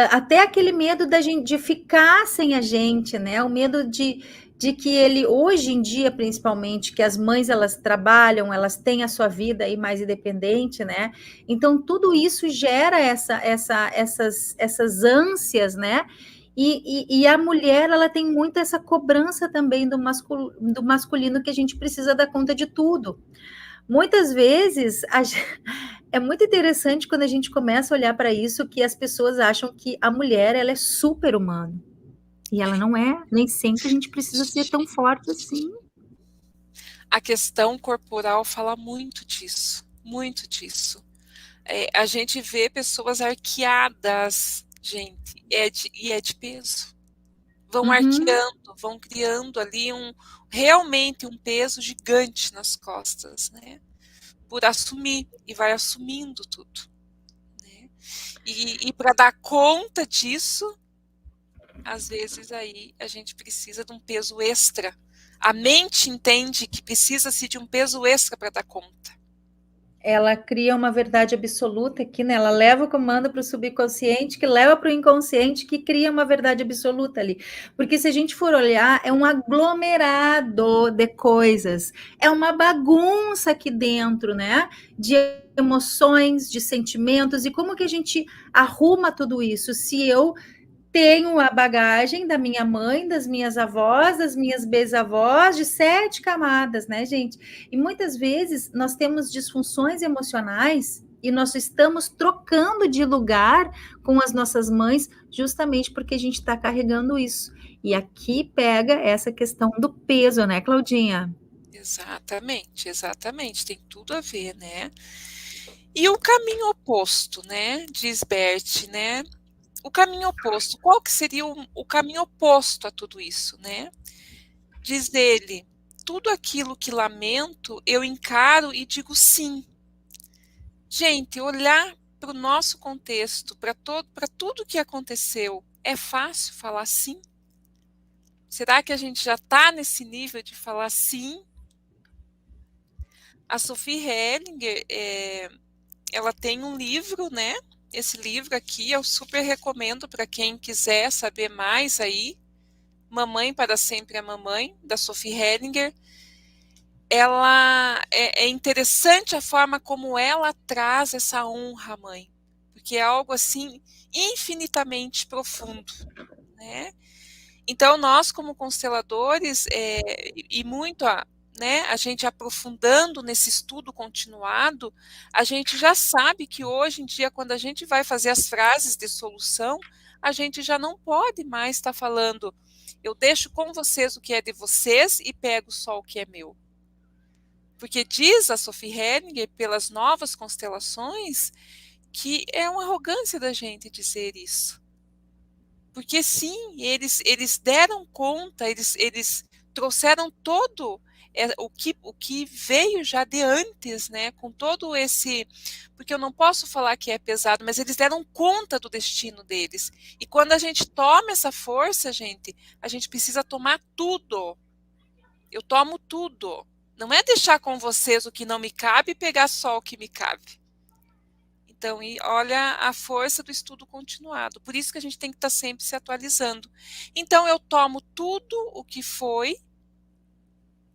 até aquele medo de ficar sem a gente, né? O medo de que ele, hoje em dia, principalmente, que as mães, elas trabalham, elas têm a sua vida aí mais independente, né? Então, tudo isso gera essas ânsias, né? E a mulher, ela tem muito essa cobrança também do masculino, que a gente precisa dar conta de tudo. Muitas vezes, é muito interessante quando a gente começa a olhar para isso, que as pessoas acham que a mulher, ela é super-humana. E ela não é, nem sempre a gente precisa ser tão forte assim. A questão corporal fala muito disso, muito disso. A gente vê pessoas arqueadas, gente, e é de peso. Vão arqueando, vão criando ali realmente um peso gigante nas costas, né? Por assumir, e vai assumindo tudo, né? E para dar conta disso, às vezes aí a gente precisa de um peso extra. A mente entende que precisa-se de um peso extra para dar conta. Ela cria uma verdade absoluta aqui, né? Ela leva o comando para o subconsciente, que leva para o inconsciente, que cria uma verdade absoluta ali. Porque se a gente for olhar, é um aglomerado de coisas, é uma bagunça aqui dentro, né? De emoções, de sentimentos, e como que a gente arruma tudo isso? Se eu tenho a bagagem da minha mãe, das minhas avós, das minhas bisavós, de 7 camadas, né, gente? E muitas vezes nós temos disfunções emocionais e nós estamos trocando de lugar com as nossas mães justamente porque a gente está carregando isso. E aqui pega essa questão do peso, né, Claudinha? Exatamente, exatamente, tem tudo a ver, né? E o caminho oposto, né, diz Bert, né? O caminho oposto, qual que seria o caminho oposto a tudo isso, né? Diz ele, tudo aquilo que lamento, eu encaro e digo sim. Gente, olhar para o nosso contexto, para tudo que aconteceu, é fácil falar sim? Será que a gente já está nesse nível de falar sim? A Sophie Hellinger, ela tem um livro, né? Esse livro aqui eu super recomendo para quem quiser saber mais aí. Mamãe para Sempre a Mamãe, da Sophie Hellinger. Ela é interessante a forma como ela traz essa honra à mãe, porque é algo assim infinitamente profundo, né? Então nós como consteladores e muito né, a gente aprofundando nesse estudo continuado, a gente já sabe que hoje em dia, quando a gente vai fazer as frases de solução, a gente já não pode mais estar falando, eu deixo com vocês o que é de vocês e pego só o que é meu. Porque diz a Sophie Hellinger, pelas novas constelações, que é uma arrogância da gente dizer isso. Porque sim, eles deram conta, eles trouxeram todo o que veio já de antes, né? Com todo esse. Porque eu não posso falar que é pesado, mas eles deram conta do destino deles. E quando a gente toma essa força, a gente precisa tomar tudo. Eu tomo tudo. Não é deixar com vocês o que não me cabe e pegar só o que me cabe. Então, olha a força do estudo continuado. Por isso que a gente tem que estar sempre se atualizando. Então, eu tomo tudo o que foi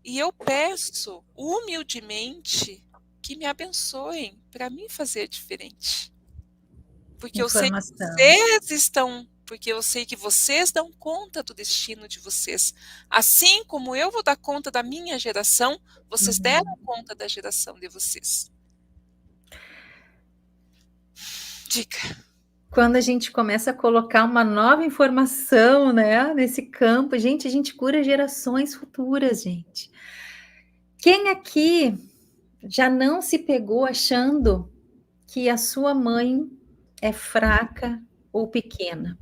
e eu peço humildemente que me abençoem para mim fazer diferente. Porque eu sei que Informação. vocês estão, porque eu sei que vocês dão conta do destino de vocês. Assim como eu vou dar conta da minha geração, vocês deram conta da geração de vocês. Dica. Quando a gente começa a colocar uma nova informação, né, nesse campo, gente, a gente cura gerações futuras, gente. Quem aqui já não se pegou achando que a sua mãe é fraca ou pequena?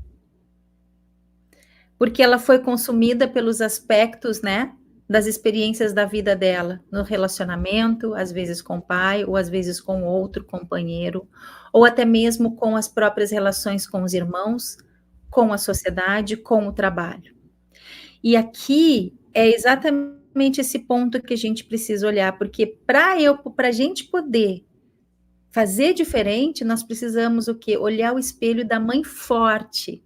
Porque ela foi consumida pelos aspectos, né, das experiências da vida dela, no relacionamento, às vezes com o pai, ou às vezes com outro companheiro, ou até mesmo com as próprias relações com os irmãos, com a sociedade, com o trabalho. E aqui é exatamente esse ponto que a gente precisa olhar, porque para a gente poder fazer diferente, nós precisamos o quê? Olhar o espelho da mãe forte,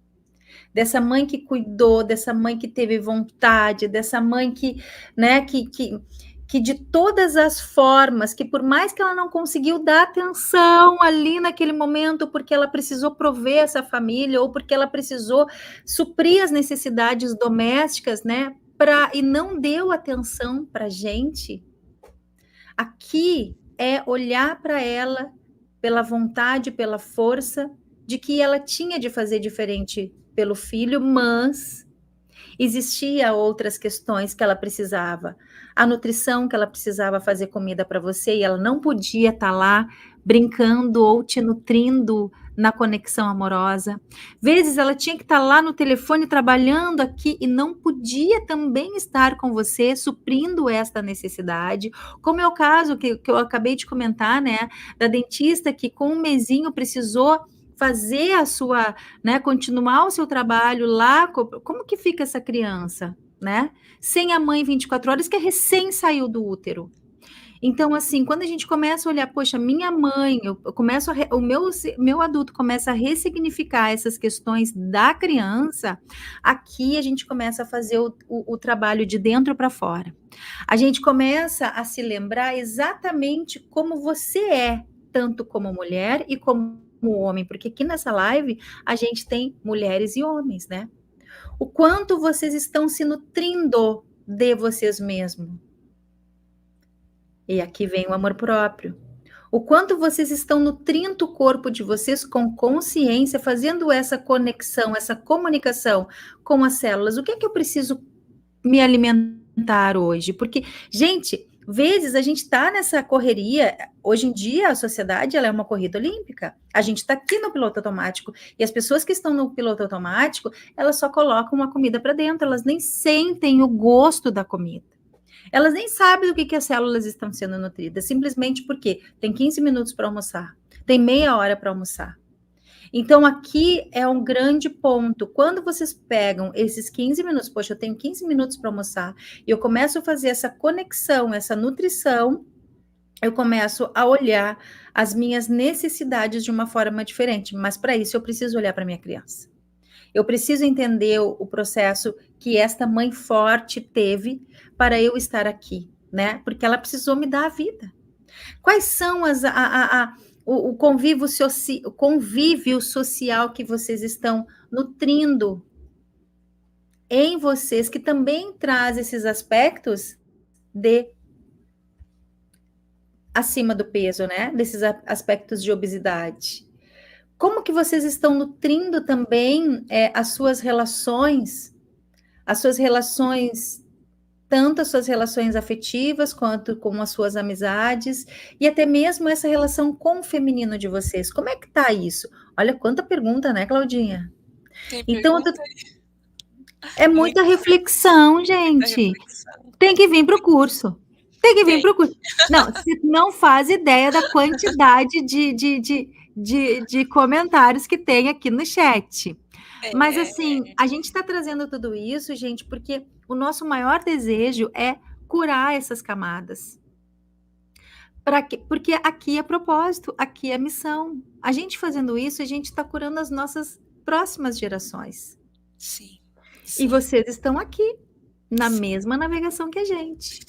dessa mãe que cuidou, dessa mãe que teve vontade, dessa mãe que, né, que de todas as formas, que por mais que ela não conseguiu dar atenção ali naquele momento, porque ela precisou prover essa família, ou porque ela precisou suprir as necessidades domésticas, né, e não deu atenção para a gente, aqui é olhar para ela pela vontade, pela força de que ela tinha de fazer diferente pelo filho, mas existia outras questões que ela precisava. A nutrição que ela precisava fazer comida para você e ela não podia estar lá brincando ou te nutrindo na conexão amorosa. Vezes ela tinha que estar lá no telefone trabalhando aqui e não podia também estar com você suprindo esta necessidade, como é o caso que eu acabei de comentar, né, da dentista que com um mesinho precisou fazer a sua, né, continuar o seu trabalho lá, como que fica essa criança, né? Sem a mãe 24 horas, que é recém saiu do útero. Então, assim, quando a gente começa a olhar, poxa, minha mãe, eu começo o meu adulto começa a ressignificar essas questões da criança, aqui a gente começa a fazer o trabalho de dentro para fora. A gente começa a se lembrar exatamente como você é, tanto como mulher e como homem, porque aqui nessa live a gente tem mulheres e homens, né? O quanto vocês estão se nutrindo de vocês mesmos. E aqui vem o amor próprio. O quanto vocês estão nutrindo o corpo de vocês com consciência, fazendo essa conexão, essa comunicação com as células. O que é que eu preciso me alimentar hoje? Porque, gente, vezes a gente está nessa correria. Hoje em dia, a sociedade ela é uma corrida olímpica. A gente está aqui no piloto automático. E as pessoas que estão no piloto automático, elas só colocam uma comida para dentro. Elas nem sentem o gosto da comida. Elas nem sabem do que as células estão sendo nutridas, simplesmente porque tem 15 minutos para almoçar, tem meia hora para almoçar. Então, aqui é um grande ponto. Quando vocês pegam esses 15 minutos, poxa, eu tenho 15 minutos para almoçar, e eu começo a fazer essa conexão, essa nutrição, eu começo a olhar as minhas necessidades de uma forma diferente. Mas, para isso, eu preciso olhar para minha criança. Eu preciso entender o processo que esta mãe forte teve para eu estar aqui, né? Porque ela precisou me dar a vida. Quais são o convívio social que vocês estão nutrindo em vocês, que também traz esses aspectos de acima do peso, né? Desses aspectos de obesidade. Como que vocês estão nutrindo também as suas relações, tanto as suas relações afetivas, quanto com as suas amizades, e até mesmo essa relação com o feminino de vocês. Como é que tá isso? Olha quanta pergunta, né, Claudinha? Tem Então, pergunta? é muita reflexão, gente. Tem que vir para o curso. Tem que vir para o curso. Não, você não faz ideia da quantidade de comentários que tem aqui no chat. Mas, assim, a gente está trazendo tudo isso, gente, porque o nosso maior desejo é curar essas camadas. Porque aqui é propósito, aqui é missão. A gente fazendo isso, a gente está curando as nossas próximas gerações. Sim. E vocês estão aqui, na mesma navegação que a gente,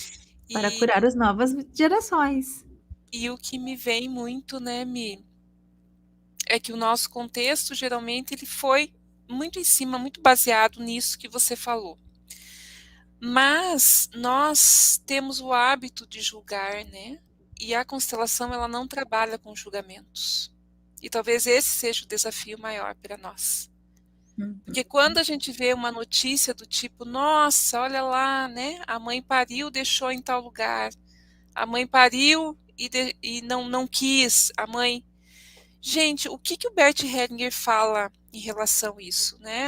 para curar as novas gerações. E o que me vem muito, né, Mi, é que o nosso contexto, geralmente, ele foi muito em cima, muito baseado nisso que você falou. Mas nós temos o hábito de julgar, né? E a constelação, ela não trabalha com julgamentos. E talvez esse seja o desafio maior para nós. Porque quando a gente vê uma notícia do tipo, nossa, olha lá, né? A mãe pariu, deixou em tal lugar. A mãe pariu e não quis. A mãe... Gente, o que o Bert Hellinger fala em relação a isso, né?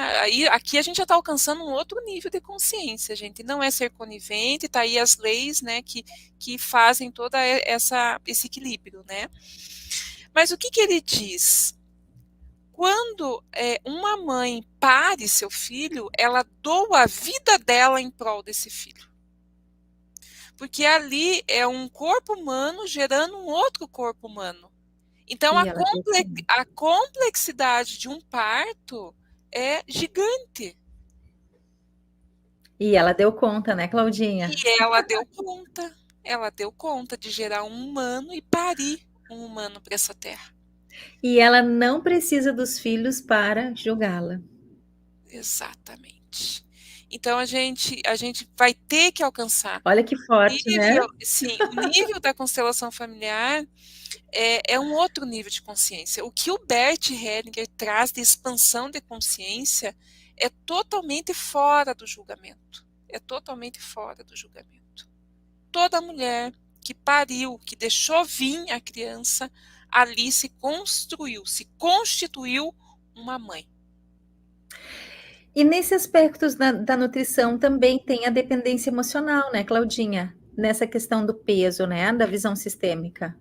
Aqui a gente já está alcançando um outro nível de consciência, gente. Não é ser conivente, tá aí as leis, né, que fazem todo esse equilíbrio, né? Mas o que ele diz? Quando uma mãe pare seu filho, ela doa a vida dela em prol desse filho. Porque ali é um corpo humano gerando um outro corpo humano. Então, a complexidade de um parto é gigante. E ela deu conta, né, Claudinha? E ela deu conta. Ela deu conta de gerar um humano e parir um humano para essa terra. E ela não precisa dos filhos para julgá-la. Exatamente. Então, a gente vai ter que alcançar. Olha que forte, né? Sim, o nível da constelação familiar é um outro nível de consciência. O que o Bert Hellinger traz de expansão de consciência é totalmente fora do julgamento. É totalmente fora do julgamento. Toda mulher que pariu, que deixou vir a criança, ali se constituiu uma mãe. E nesse aspecto da nutrição também tem a dependência emocional, né, Claudinha? Nessa questão do peso, né, da visão sistêmica.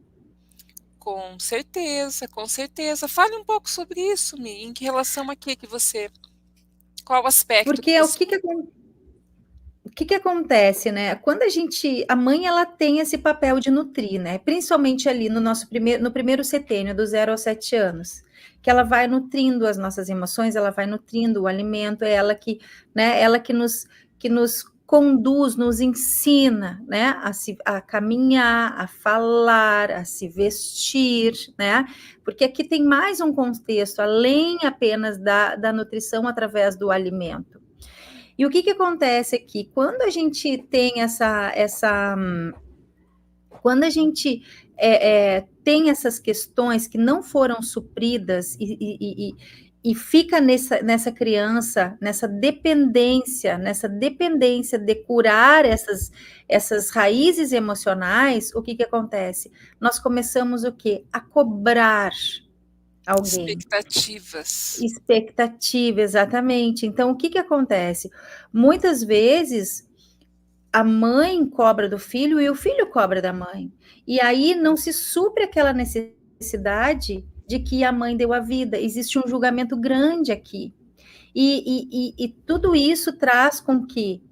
Com certeza, com certeza. Fale um pouco sobre isso, Mi. Em que relação a que você... Qual aspecto que Porque você... o que que acontece, né? Quando a mãe ela tem esse papel de nutrir, né? Principalmente ali no primeiro setênio, do 0 aos 7 anos, que ela vai nutrindo as nossas emoções, ela vai nutrindo o alimento, é ela que, né? Ela que nos conduz, nos ensina, né? A caminhar, a falar, a se vestir, né? Porque aqui tem mais um contexto, além apenas da nutrição através do alimento. E o que acontece aqui? Quando a gente tem quando a gente tem essas questões que não foram supridas e fica nessa criança, nessa dependência de curar essas raízes emocionais, o que acontece? Nós começamos o quê? A cobrar alguém. Expectativas. Expectativa, exatamente. Então, o que acontece? Muitas vezes a mãe cobra do filho e o filho cobra da mãe. E aí não se supre aquela necessidade de que a mãe deu a vida. Existe um julgamento grande aqui. E tudo isso traz com que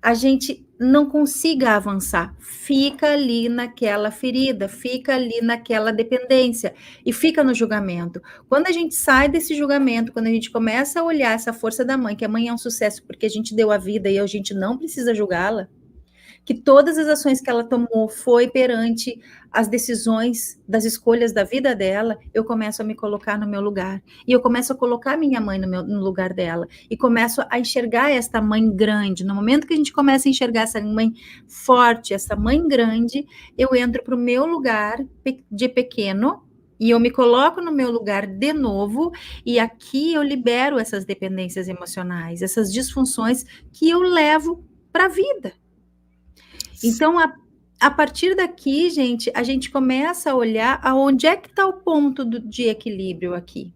a gente não consiga avançar, fica ali naquela ferida, fica ali naquela dependência e fica no julgamento. Quando a gente sai desse julgamento, quando a gente começa a olhar essa força da mãe, que a mãe é um sucesso porque a gente deu a vida e a gente não precisa julgá-la, que todas as ações que ela tomou foi perante as decisões das escolhas da vida dela, eu começo a me colocar no meu lugar. E eu começo a colocar minha mãe no lugar dela. E começo a enxergar esta mãe grande. No momento que a gente começa a enxergar essa mãe forte, essa mãe grande, eu entro para o meu lugar de pequeno, e eu me coloco no meu lugar de novo, e aqui eu libero essas dependências emocionais, essas disfunções que eu levo para a vida. Então, a partir daqui, gente, a gente começa a olhar aonde é que está o ponto de equilíbrio aqui.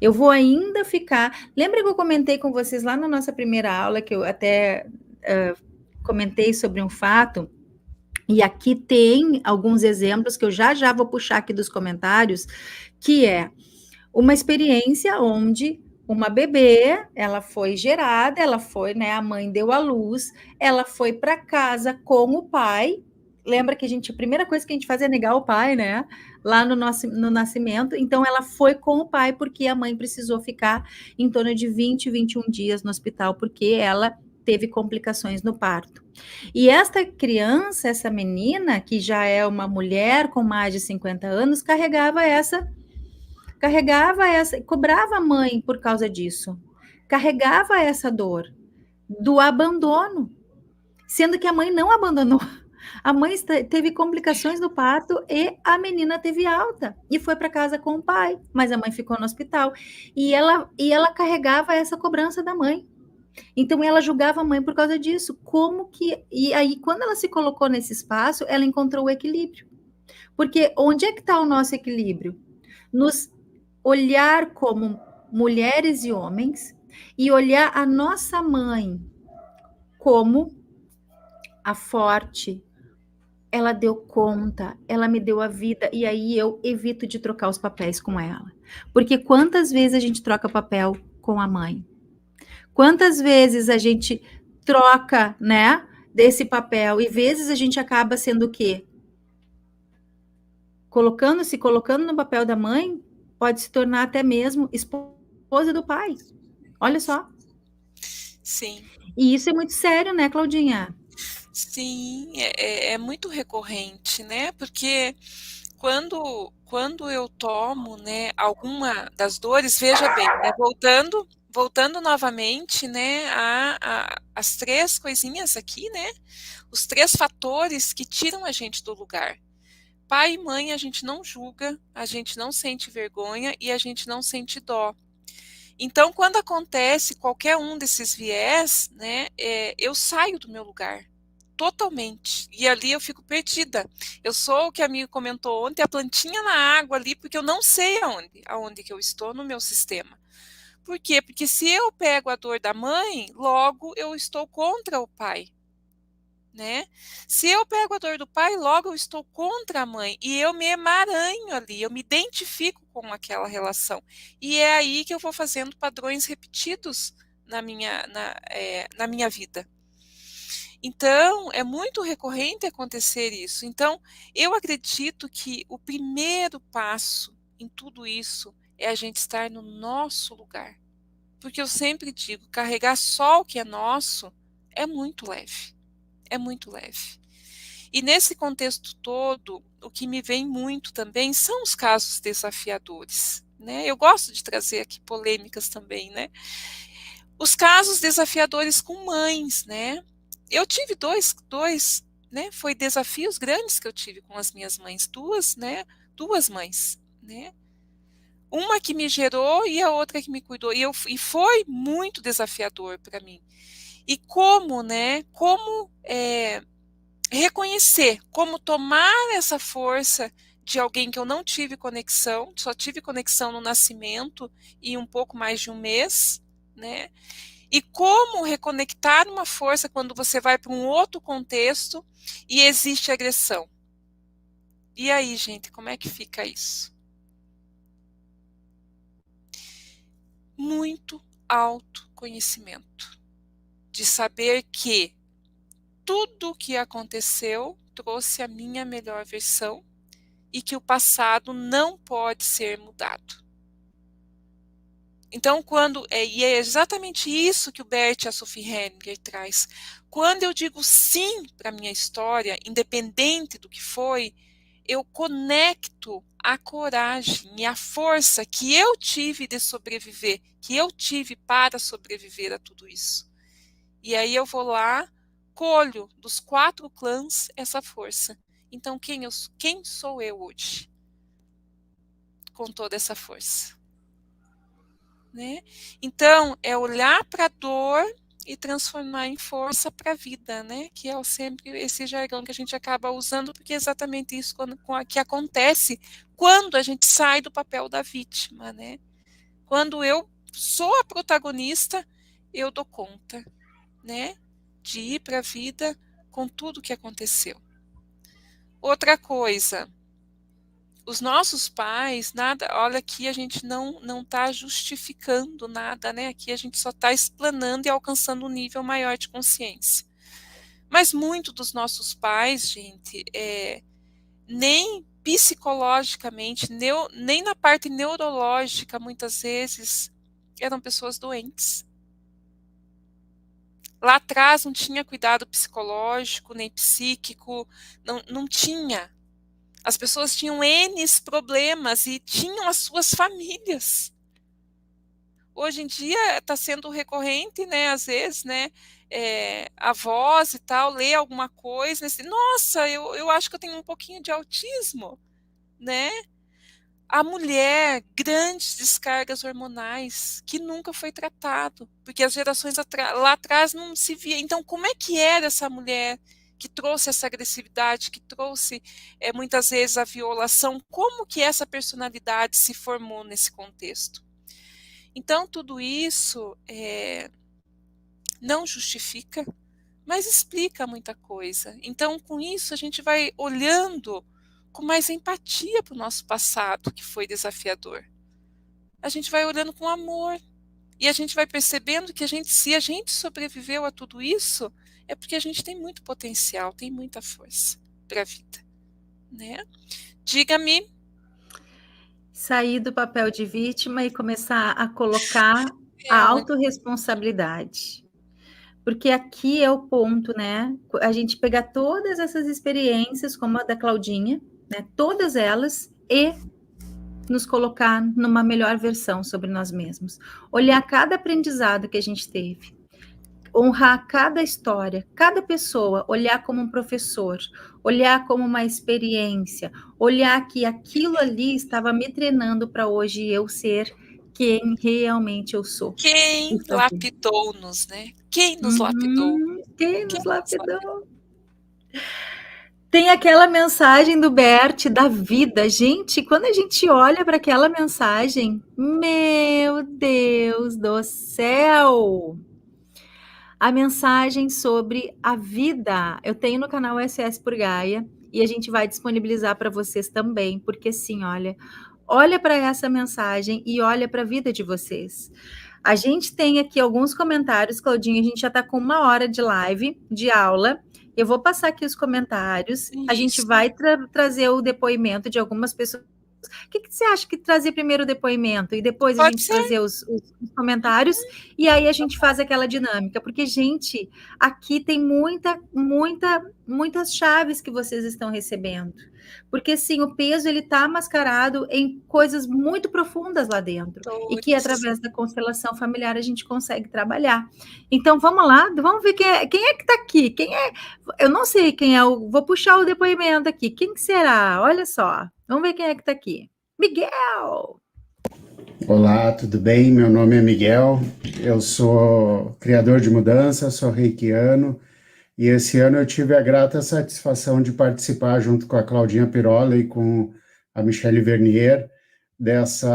Eu vou ainda ficar... Lembra que eu comentei com vocês lá na nossa primeira aula, que eu até comentei sobre um fato, e aqui tem alguns exemplos que eu já vou puxar aqui dos comentários, que é uma experiência onde uma bebê, ela foi gerada, ela foi, né, a mãe deu à luz, ela foi para casa com o pai. Lembra que a primeira coisa que a gente faz é negar o pai, né? Lá no nascimento. Então, ela foi com o pai porque a mãe precisou ficar em torno de 21 dias no hospital, porque ela teve complicações no parto. E esta criança, essa menina, que já é uma mulher com mais de 50 anos, carregava essa, cobrava a mãe por causa disso, carregava essa dor do abandono, sendo que a mãe não abandonou. A mãe teve complicações no parto e a menina teve alta e foi para casa com o pai, mas a mãe ficou no hospital e ela carregava essa cobrança da mãe. Então ela julgava a mãe por causa disso. E aí quando ela se colocou nesse espaço, ela encontrou o equilíbrio. Porque onde é que está o nosso equilíbrio? Nos olhar como mulheres e homens e olhar a nossa mãe como a forte. Ela deu conta, ela me deu a vida, e aí eu evito de trocar os papéis com ela. Porque quantas vezes a gente troca papel com a mãe? Quantas vezes a gente troca, né, desse papel, e vezes a gente acaba sendo o quê? Se colocando no papel da mãe, pode se tornar até mesmo esposa do pai. Olha só. Sim. E isso é muito sério, né, Claudinha? Sim, é muito recorrente, né? Porque quando eu tomo, né, alguma das dores, veja bem, né, voltando novamente, né, as três coisinhas aqui, né, os três fatores que tiram a gente do lugar. Pai e mãe a gente não julga, a gente não sente vergonha e a gente não sente dó. Então, quando acontece qualquer um desses viés, né, eu saio do meu lugar. Totalmente. E ali eu fico perdida. Eu sou o que a amiga comentou ontem, a plantinha na água ali, porque eu não sei aonde que eu estou no meu sistema. Por quê? Porque se eu pego a dor da mãe, logo eu estou contra o pai. né? Se eu pego a dor do pai, logo eu estou contra a mãe e eu me emaranho ali, eu me identifico com aquela relação. E é aí que eu vou fazendo padrões repetidos na minha vida. Então, é muito recorrente acontecer isso. Então, eu acredito que o primeiro passo em tudo isso é a gente estar no nosso lugar. Porque eu sempre digo, carregar só o que é nosso é muito leve. É muito leve. E nesse contexto todo, o que me vem muito também são os casos desafiadores, né? Eu gosto de trazer aqui polêmicas também, né? Os casos desafiadores com mães, né? Eu tive dois, né? Foi desafios grandes que eu tive com as minhas mães, duas, né? Duas mães, né? Uma que me gerou e a outra que me cuidou. E foi muito desafiador para mim. E como, né? Como reconhecer, como tomar essa força de alguém que eu não tive conexão, só tive conexão no nascimento e um pouco mais de um mês, né? E como reconectar uma força quando você vai para um outro contexto e existe agressão. E aí, gente, como é que fica isso? Muito autoconhecimento. De saber que tudo o que aconteceu trouxe a minha melhor versão e que o passado não pode ser mudado. Então, e é exatamente isso que o Bert e a Sophie Henninger traz. Quando eu digo sim para a minha história, independente do que foi, eu conecto a coragem e a força que eu tive de sobreviver, que eu tive para sobreviver a tudo isso. E aí eu vou lá, colho dos 4 clãs essa força. Então, quem sou eu hoje? Com toda essa força. Né? Então, é olhar para a dor e transformar em força para a vida, né? Que é sempre esse jargão que a gente acaba usando, porque é exatamente isso que acontece quando a gente sai do papel da vítima, né? Quando eu sou a protagonista, eu dou conta, né? De ir para a vida com tudo que aconteceu. Outra coisa, os nossos pais, olha, aqui a gente não está justificando nada, né? Aqui a gente só está explanando e alcançando um nível maior de consciência. Mas muito dos nossos pais, gente, nem psicologicamente, nem na parte neurológica, muitas vezes, eram pessoas doentes. Lá atrás não tinha cuidado psicológico, nem psíquico, não tinha. As pessoas tinham N problemas e tinham as suas famílias. Hoje em dia está sendo recorrente, né? Às vezes, né? Avós e tal, lê alguma coisa, assim, nossa, eu acho que eu tenho um pouquinho de autismo, né? A mulher, grandes descargas hormonais, que nunca foi tratado, porque as gerações lá atrás não se via. Então, como é que era essa mulher que trouxe essa agressividade, que trouxe muitas vezes a violação? Como que essa personalidade se formou nesse contexto? Então, tudo isso não justifica, mas explica muita coisa. Então, com isso, a gente vai olhando com mais empatia para o nosso passado, que foi desafiador. A gente vai olhando com amor. E a gente vai percebendo que se a gente sobreviveu a tudo isso, é porque a gente tem muito potencial, tem muita força para a vida. Né? Diga-me. Sair do papel de vítima e começar a colocar a autorresponsabilidade. Porque aqui é o ponto, né? A gente pegar todas essas experiências, como a da Claudinha, né? Todas elas, e nos colocar numa melhor versão sobre nós mesmos. Olhar cada aprendizado que a gente teve. Honrar cada história, cada pessoa, olhar como um professor, olhar como uma experiência, olhar que aquilo ali estava me treinando para hoje eu ser quem realmente eu sou. Quem lapidou-nos, né? Quem nos lapidou? Quem nos lapidou? Tem aquela mensagem do Bert da vida. Gente, quando a gente olha para aquela mensagem, meu Deus do céu! a mensagem sobre a vida. Eu tenho no canal SS por Gaia e a gente vai disponibilizar para vocês também, porque sim, olha para essa mensagem e olha para a vida de vocês. A gente tem aqui alguns comentários, Claudinha, a gente já está com 1 hora de live, de aula. Eu vou passar aqui os comentários, a gente vai trazer o depoimento de algumas pessoas. O que você acha que trazer primeiro o depoimento e depois a gente trazer os comentários e aí a gente faz aquela dinâmica? Porque, gente, aqui tem muitas chaves que vocês estão recebendo. Porque, sim, o peso ele está mascarado em coisas muito profundas lá dentro e que, através da constelação familiar, a gente consegue trabalhar. Então, vamos lá, vamos ver quem é que está aqui. Eu não sei quem é, vou puxar o depoimento aqui. Quem que será? Olha só. Vamos ver quem é que está aqui. Miguel! Olá, tudo bem? Meu nome é Miguel, eu sou criador de mudança, sou reikiano, e esse ano eu tive a grata satisfação de participar, junto com a Claudinha Pirola e com a Michelle Vernier, desse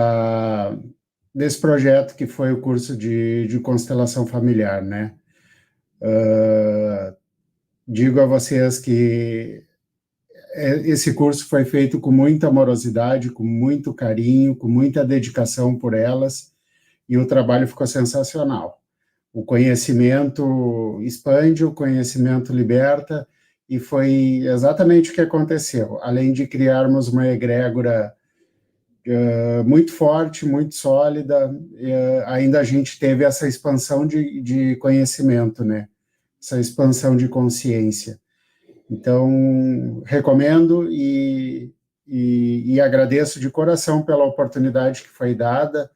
projeto que foi o curso de constelação familiar, né? Digo a vocês que esse curso foi feito com muita amorosidade, com muito carinho, com muita dedicação por elas, e o trabalho ficou sensacional. O conhecimento expande, o conhecimento liberta, e foi exatamente o que aconteceu. Além de criarmos uma egrégora muito forte, muito sólida, ainda a gente teve essa expansão de conhecimento, né? Essa expansão de consciência. Então, recomendo e agradeço de coração pela oportunidade que foi dada,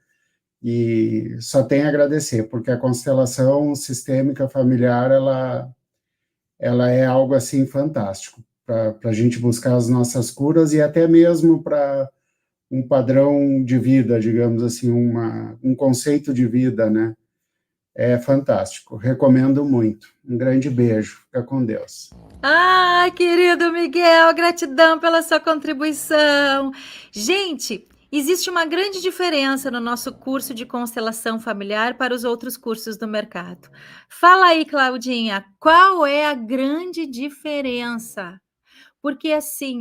e só tenho a agradecer, porque a constelação sistêmica familiar, ela é algo assim fantástico, para a gente buscar as nossas curas e até mesmo para um padrão de vida, digamos assim, um conceito de vida, né? É fantástico, recomendo muito. Um grande beijo, fica com Deus. Ah, querido Miguel, gratidão pela sua contribuição. Gente, existe uma grande diferença no nosso curso de constelação familiar para os outros cursos do mercado. Fala aí, Claudinha, qual é a grande diferença? Porque assim,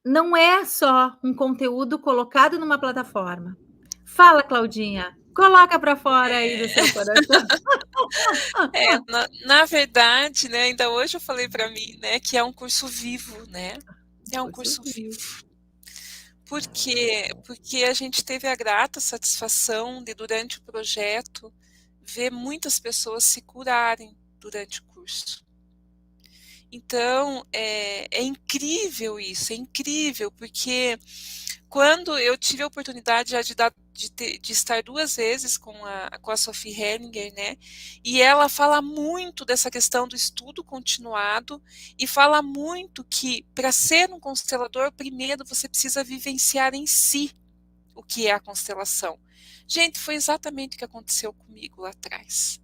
não é só um conteúdo colocado numa plataforma. Fala, Claudinha, coloca para fora aí do seu coração. Na verdade, né, ainda hoje eu falei para mim, né, que é um curso vivo, né? É um curso vivo. Por quê? Porque a gente teve a grata satisfação de, durante o projeto, ver muitas pessoas se curarem durante o curso. Então, é incrível isso, é incrível, porque quando eu tive a oportunidade já de estar 2 vezes com a Sophie Hellinger, né? E ela fala muito dessa questão do estudo continuado e fala muito que para ser um constelador, primeiro você precisa vivenciar em si o que é a constelação. Gente, foi exatamente o que aconteceu comigo lá atrás.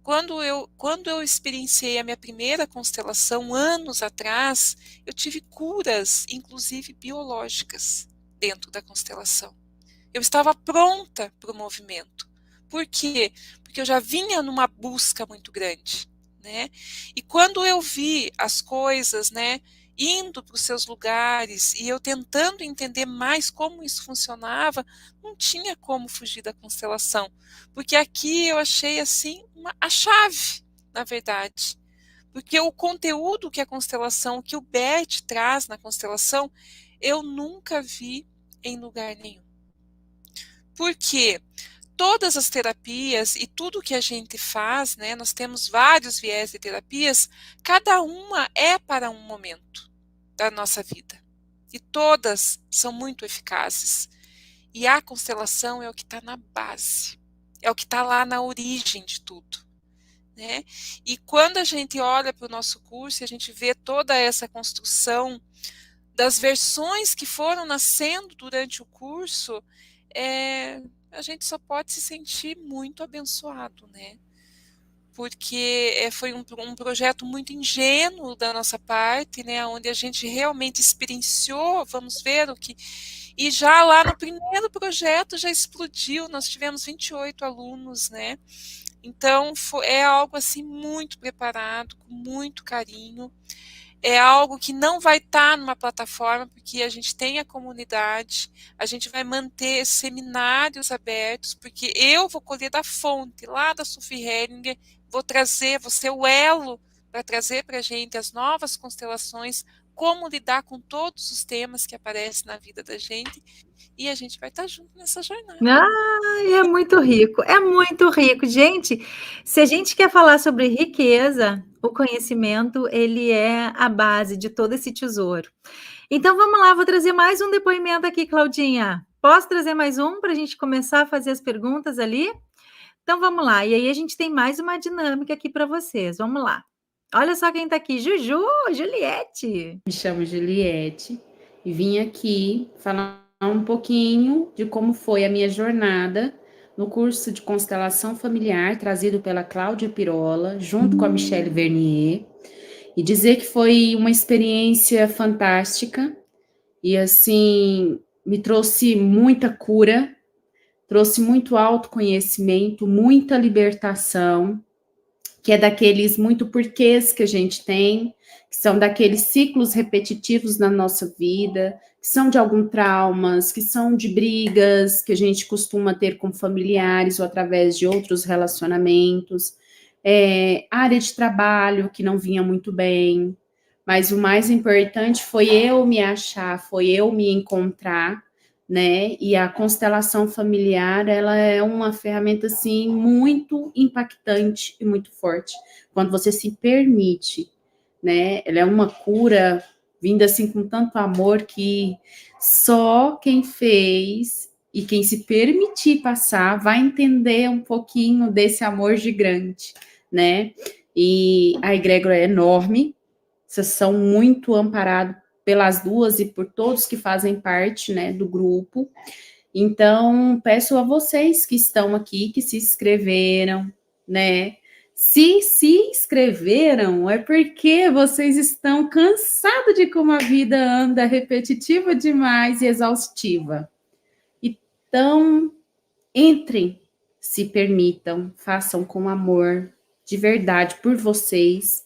Quando eu experienciei a minha primeira constelação, anos atrás, eu tive curas, inclusive biológicas, dentro da constelação. Eu estava pronta para o movimento. Por quê? Porque eu já vinha numa busca muito grande, né? E quando eu vi as coisas, né, indo para os seus lugares e eu tentando entender mais como isso funcionava, não tinha como fugir da constelação, porque aqui eu achei assim a chave, na verdade, porque o conteúdo que a constelação, que o Bert traz na constelação, eu nunca vi em lugar nenhum. Porque todas as terapias e tudo que a gente faz, né, nós temos vários viés de terapias, cada uma é para um momento da nossa vida. E todas são muito eficazes. E a constelação é o que está na base, é o que está lá na origem de tudo, né? E quando a gente olha para o nosso curso, a gente vê toda essa construção das versões que foram nascendo durante o curso, a gente só pode se sentir muito abençoado, né? Porque foi um projeto muito ingênuo da nossa parte, né? Onde a gente realmente experienciou, vamos ver o que... E já lá no primeiro projeto já explodiu, nós tivemos 28 alunos, né? Então, é algo assim muito preparado, com muito carinho. É algo que não vai estar numa plataforma, porque a gente tem a comunidade, a gente vai manter seminários abertos, porque eu vou colher da fonte, lá da Sophie Hellinger, vou ser o elo para trazer para a gente as novas constelações, como lidar com todos os temas que aparecem na vida da gente, e a gente vai estar junto nessa jornada. É muito rico, é muito rico. Gente, se a gente quer falar sobre riqueza, o conhecimento, ele é a base de todo esse tesouro. Então, vamos lá, vou trazer mais um depoimento aqui, Claudinha. Posso trazer mais um para a gente começar a fazer as perguntas ali? Então, vamos lá. E aí, a gente tem mais uma dinâmica aqui para vocês. Vamos lá. Olha só quem está aqui. Juliette. Me chamo Juliette e vim aqui falar um pouquinho de como foi a minha jornada no curso de constelação familiar trazido pela Cláudia Pirola, junto com a Michelle Vernier, e dizer que foi uma experiência fantástica e, assim, me trouxe muita cura, trouxe muito autoconhecimento, muita libertação, que é daqueles muito porquês que a gente tem, que são daqueles ciclos repetitivos na nossa vida, que são de alguns traumas, que são de brigas que a gente costuma ter com familiares ou através de outros relacionamentos, área de trabalho que não vinha muito bem, mas o mais importante foi eu me achar, foi eu me encontrar, né? E a constelação familiar, ela é uma ferramenta, assim, muito impactante e muito forte, quando você se permite, né? Ela é uma cura vinda, assim, com tanto amor que só quem fez e quem se permitir passar vai entender um pouquinho desse amor gigante, né? E a egrégora é enorme, vocês são muito amparados pelas duas e por todos que fazem parte, né, do grupo. Então, peço a vocês que estão aqui, que se inscreveram, né? Se inscreveram, é porque vocês estão cansados de como a vida anda repetitiva demais e exaustiva. Então, entrem, se permitam, façam com amor, de verdade, por vocês,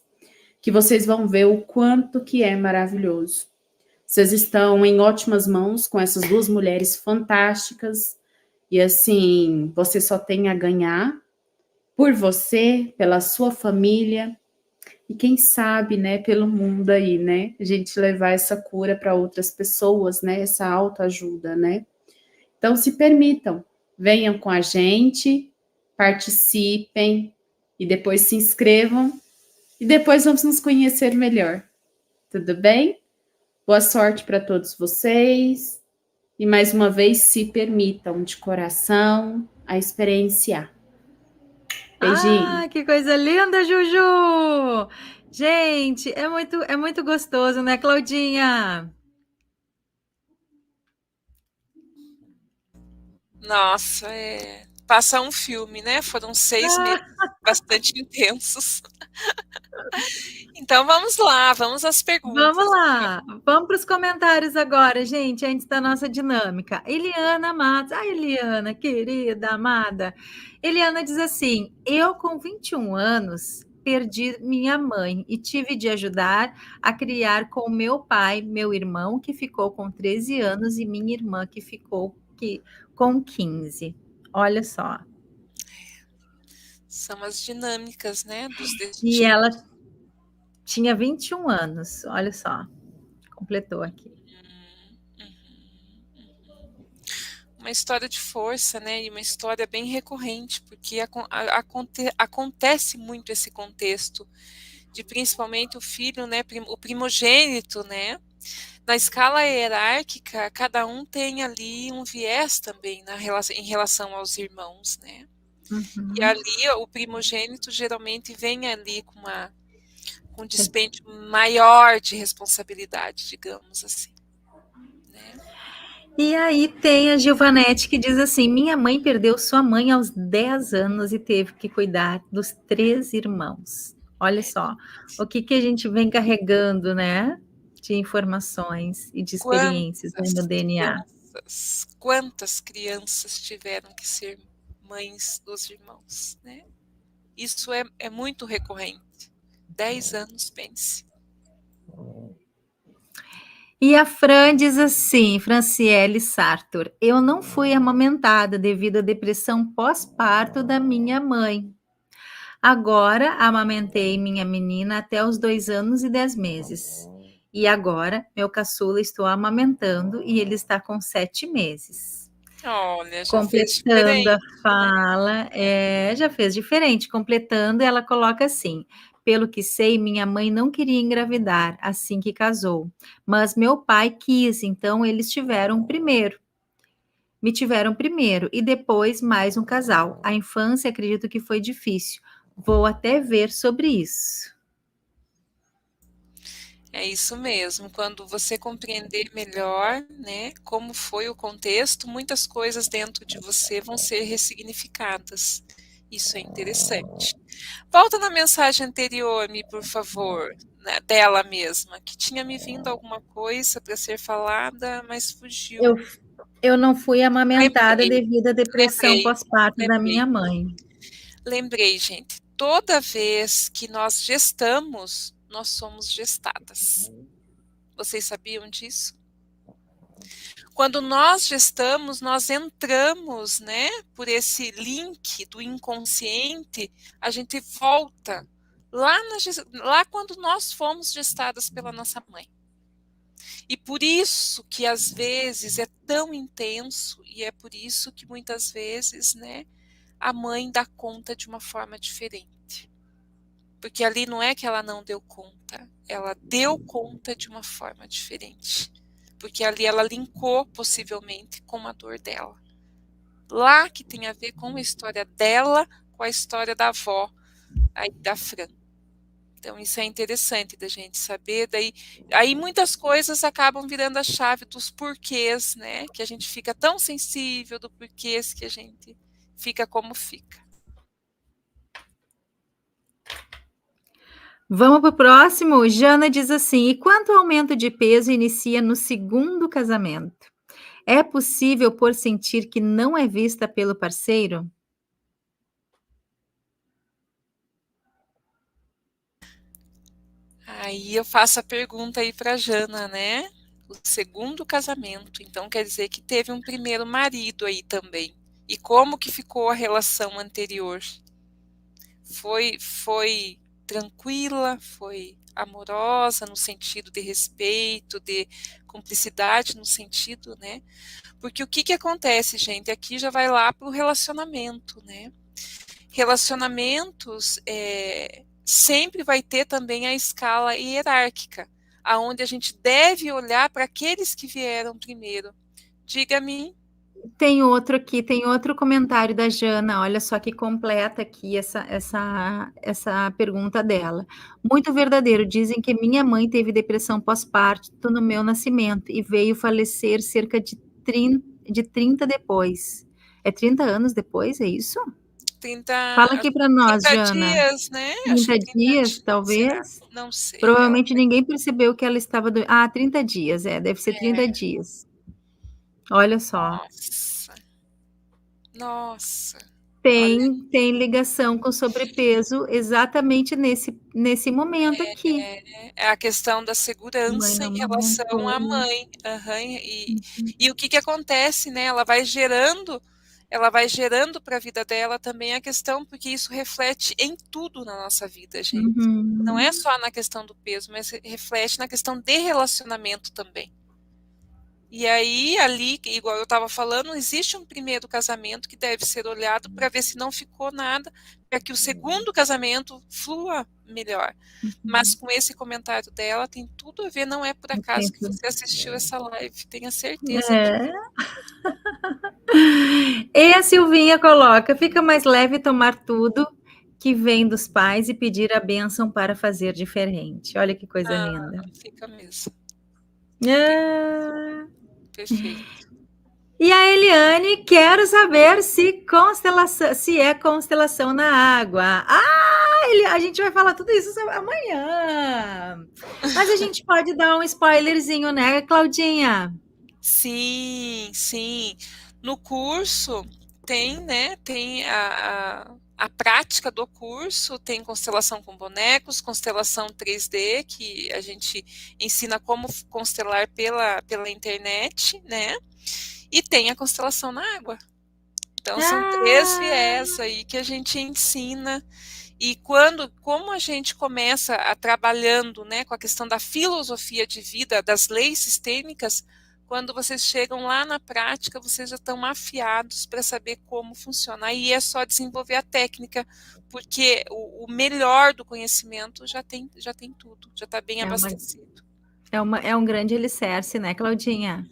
que vocês vão ver o quanto que é maravilhoso. Vocês estão em ótimas mãos com essas duas mulheres fantásticas e, assim, você só tem a ganhar por você, pela sua família e, quem sabe, né, pelo mundo aí, né? A gente levar essa cura para outras pessoas, né? Essa autoajuda, né? Então, se permitam, venham com a gente, participem e depois se inscrevam e depois vamos nos conhecer melhor. Tudo bem? Boa sorte para todos vocês. E mais uma vez, se permitam de coração a experienciar. Beijinho. Ah, que coisa linda, Juju! Gente, é muito gostoso, né, Claudinha? Nossa, passa um filme, né? Foram 6 meses bastante intensos. Então vamos lá, vamos às perguntas. Vamos lá, vamos para os comentários agora, gente, antes da nossa dinâmica. Eliana Matos, Eliana, querida, amada. Eliana diz assim: eu com 21 anos perdi minha mãe e tive de ajudar a criar com meu pai, meu irmão, que ficou com 13 anos, e minha irmã, que ficou com 15. Olha só. São as dinâmicas, né, dos destinos. E ela tinha 21 anos, olha só, completou aqui. Uma história de força, né, e uma história bem recorrente, porque acontece muito esse contexto de principalmente o filho, né, o primogênito, né, na escala hierárquica, cada um tem ali um viés também em relação aos irmãos, né, e ali o primogênito geralmente vem ali com um dispêndio maior de responsabilidade, digamos assim. Né? E aí tem a Gilvanete que diz assim: minha mãe perdeu sua mãe aos 10 anos e teve que cuidar dos 3 irmãos. Olha só, o que a gente vem carregando, né? De informações e de experiências no DNA. Quantas crianças tiveram que ser mães dos irmãos, né? Isso é muito recorrente. 10 anos, pense. E a Fran diz assim, Franciele Sartor, eu não fui amamentada devido à depressão pós-parto da minha mãe. Agora amamentei minha menina até os 2 anos e 10 meses. E agora, meu caçula estou amamentando e ele está com 7 meses. Olha, já fez Completando a diferente, né? fala, já fez diferente. Completando, ela coloca assim: pelo que sei, minha mãe não queria engravidar assim que casou, mas meu pai quis, então eles tiveram primeiro. Me tiveram primeiro e depois mais um casal. A infância, acredito que foi difícil. Vou até ver sobre isso. É isso mesmo. Quando você compreender melhor, né, como foi o contexto, muitas coisas dentro de você vão ser ressignificadas. Isso é interessante. Volta na mensagem anterior, Mi, por favor, né, dela mesma, que tinha me vindo alguma coisa para ser falada, mas fugiu. Eu não fui amamentada Lembrei, devido à depressão lembrei, pós-parto da lembrei. minha mãe. Lembrei, gente. Toda vez que nós gestamos, nós somos gestadas. Vocês sabiam disso? Quando nós gestamos, nós entramos, né, por esse link do inconsciente, a gente volta lá quando nós fomos gestadas pela nossa mãe. E por isso que às vezes é tão intenso e é por isso que muitas vezes, né, a mãe dá conta de uma forma diferente. Porque ali não é que ela não deu conta, ela deu conta de uma forma diferente. Porque ali ela linkou possivelmente com a dor dela. Lá que tem a ver com a história dela, com a história da avó, aí da Fran. Então isso é interessante da gente saber. Aí muitas coisas acabam virando a chave dos porquês, né? Que a gente fica tão sensível do porquês que a gente fica como fica. Vamos para o próximo? Jana diz assim: e quanto ao aumento de peso inicia no segundo casamento? É possível por sentir que não é vista pelo parceiro? Aí eu faço a pergunta aí para Jana, né? O segundo casamento, então quer dizer que teve um primeiro marido aí também. E como que ficou a relação anterior? Foi tranquila, foi amorosa no sentido de respeito, de cumplicidade no sentido, né? Porque o que acontece, gente? Aqui já vai lá para o relacionamento, né? Relacionamentos sempre vai ter também a escala hierárquica, aonde a gente deve olhar para aqueles que vieram primeiro. Diga-me. Tem outro aqui, tem outro comentário da Jana, olha só que completa aqui essa pergunta dela. Muito verdadeiro, dizem que minha mãe teve depressão pós-parto no meu nascimento e veio falecer cerca de 30 depois. É 30 anos depois, é isso? 30, Fala aqui para nós, 30 Jana. dias, né? Acho 30 que 30 dias, dias. talvez? Será? Não sei. Provavelmente ninguém percebeu que ela estava... 30 dias, deve ser 30 dias. Olha só. Nossa. Tem ligação com sobrepeso exatamente nesse momento aqui. É a questão da Mãe segurança não em relação à amamentou. mãe. E o que acontece, né? Ela vai gerando para a vida dela também a questão, porque isso reflete em tudo na nossa vida, gente. Não é só na questão do peso, mas reflete na questão de relacionamento também. E aí, ali, igual eu estava falando, existe um primeiro casamento que deve ser olhado para ver se não ficou nada, para que o segundo casamento flua melhor. Mas com esse comentário dela, tem tudo a ver, não é por acaso que você assistiu essa live, tenha certeza disso. E a Silvinha coloca, fica mais leve tomar tudo que vem dos pais e pedir a bênção para fazer diferente. Olha que coisa linda. Fica mesmo. Perfeito. E a Eliane, quero saber se é constelação na água. A gente vai falar tudo isso amanhã. Mas a gente pode dar um spoilerzinho, né, Claudinha? Sim. No curso tem, né? Tem a a prática do curso tem constelação com bonecos, constelação 3D, que a gente ensina como constelar pela internet, né? E tem a constelação na água. Então, são 3 viés aí que a gente ensina. E como a gente começa a trabalhando, né, com a questão da filosofia de vida, das leis sistêmicas, quando vocês chegam lá na prática, vocês já estão afiados para saber como funciona. Aí é só desenvolver a técnica, porque o melhor do conhecimento já tem tudo, já está bem abastecido. É um grande alicerce, né, Claudinha?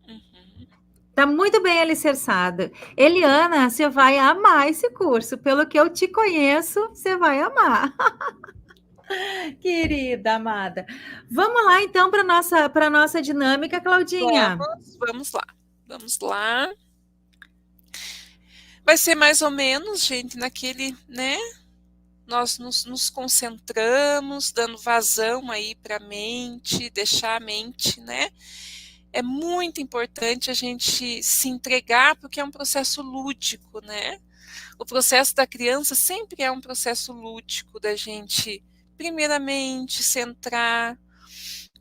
Uhum. Tá muito bem alicerçada. Eliana, você vai amar esse curso. Pelo que eu te conheço, você vai amar. Querida, amada. Vamos lá, então, para nossa dinâmica, Claudinha. Vamos lá. Vamos lá. Vai ser mais ou menos, gente, naquele, né? Nós nos concentramos, dando vazão aí para a mente, deixar a mente, né? É muito importante a gente se entregar, porque é um processo lúdico, né? O processo da criança sempre é um processo lúdico, da gente, primeiramente, centrar,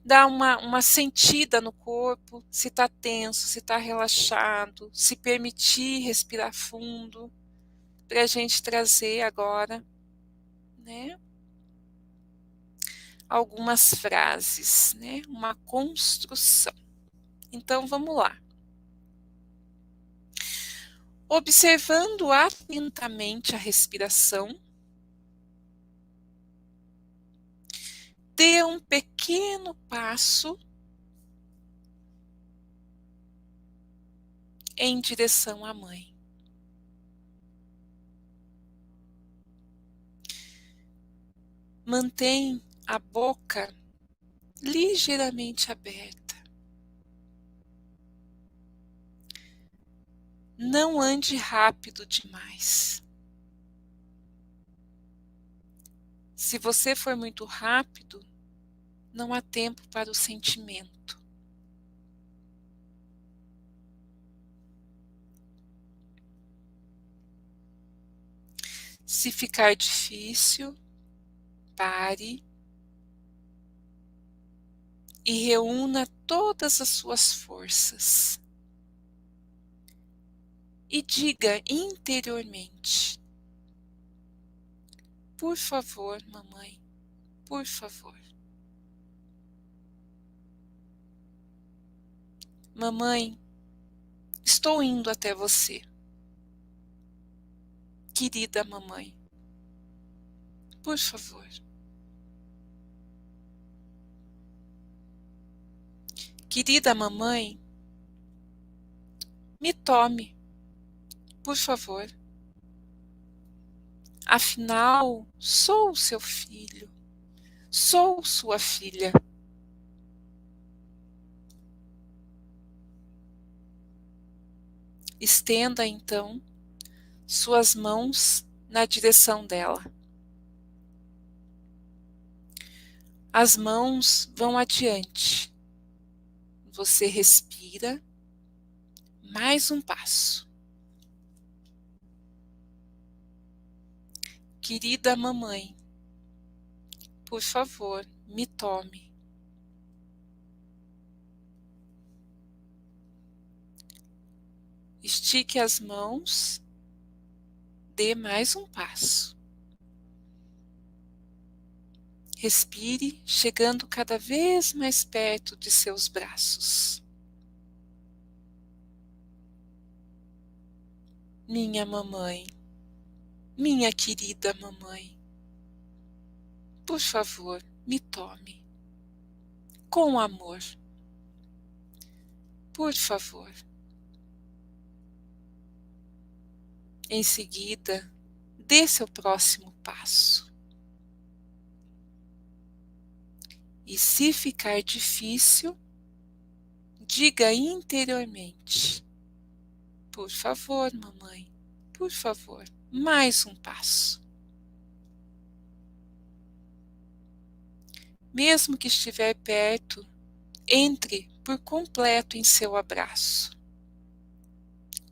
dar uma sentida no corpo, se está tenso, se está relaxado, se permitir respirar fundo, para a gente trazer agora, né, algumas frases, né, uma construção. Então, vamos lá. Observando atentamente a respiração, dê um pequeno passo em direção à mãe. Mantém a boca ligeiramente aberta. Não ande rápido demais. Se você for muito rápido, não há tempo para o sentimento. Se ficar difícil, pare e reúna todas as suas forças. E diga interiormente: por favor, mamãe, por favor. Mamãe, estou indo até você. Querida mamãe, por favor. Querida mamãe, me tome, por favor. Afinal, sou o seu filho, sou sua filha. Estenda, então, suas mãos na direção dela. As mãos vão adiante. Você respira. Mais um passo. Querida mamãe, por favor, me tome. Estique as mãos. Dê mais um passo. Respire, chegando cada vez mais perto de seus braços. Minha mamãe, minha querida mamãe, por favor, me tome. Com amor. Por favor. Em seguida, dê seu próximo passo. E se ficar difícil, diga interiormente: por favor, mamãe, por favor, mais um passo. Mesmo que estiver perto, entre por completo em seu abraço,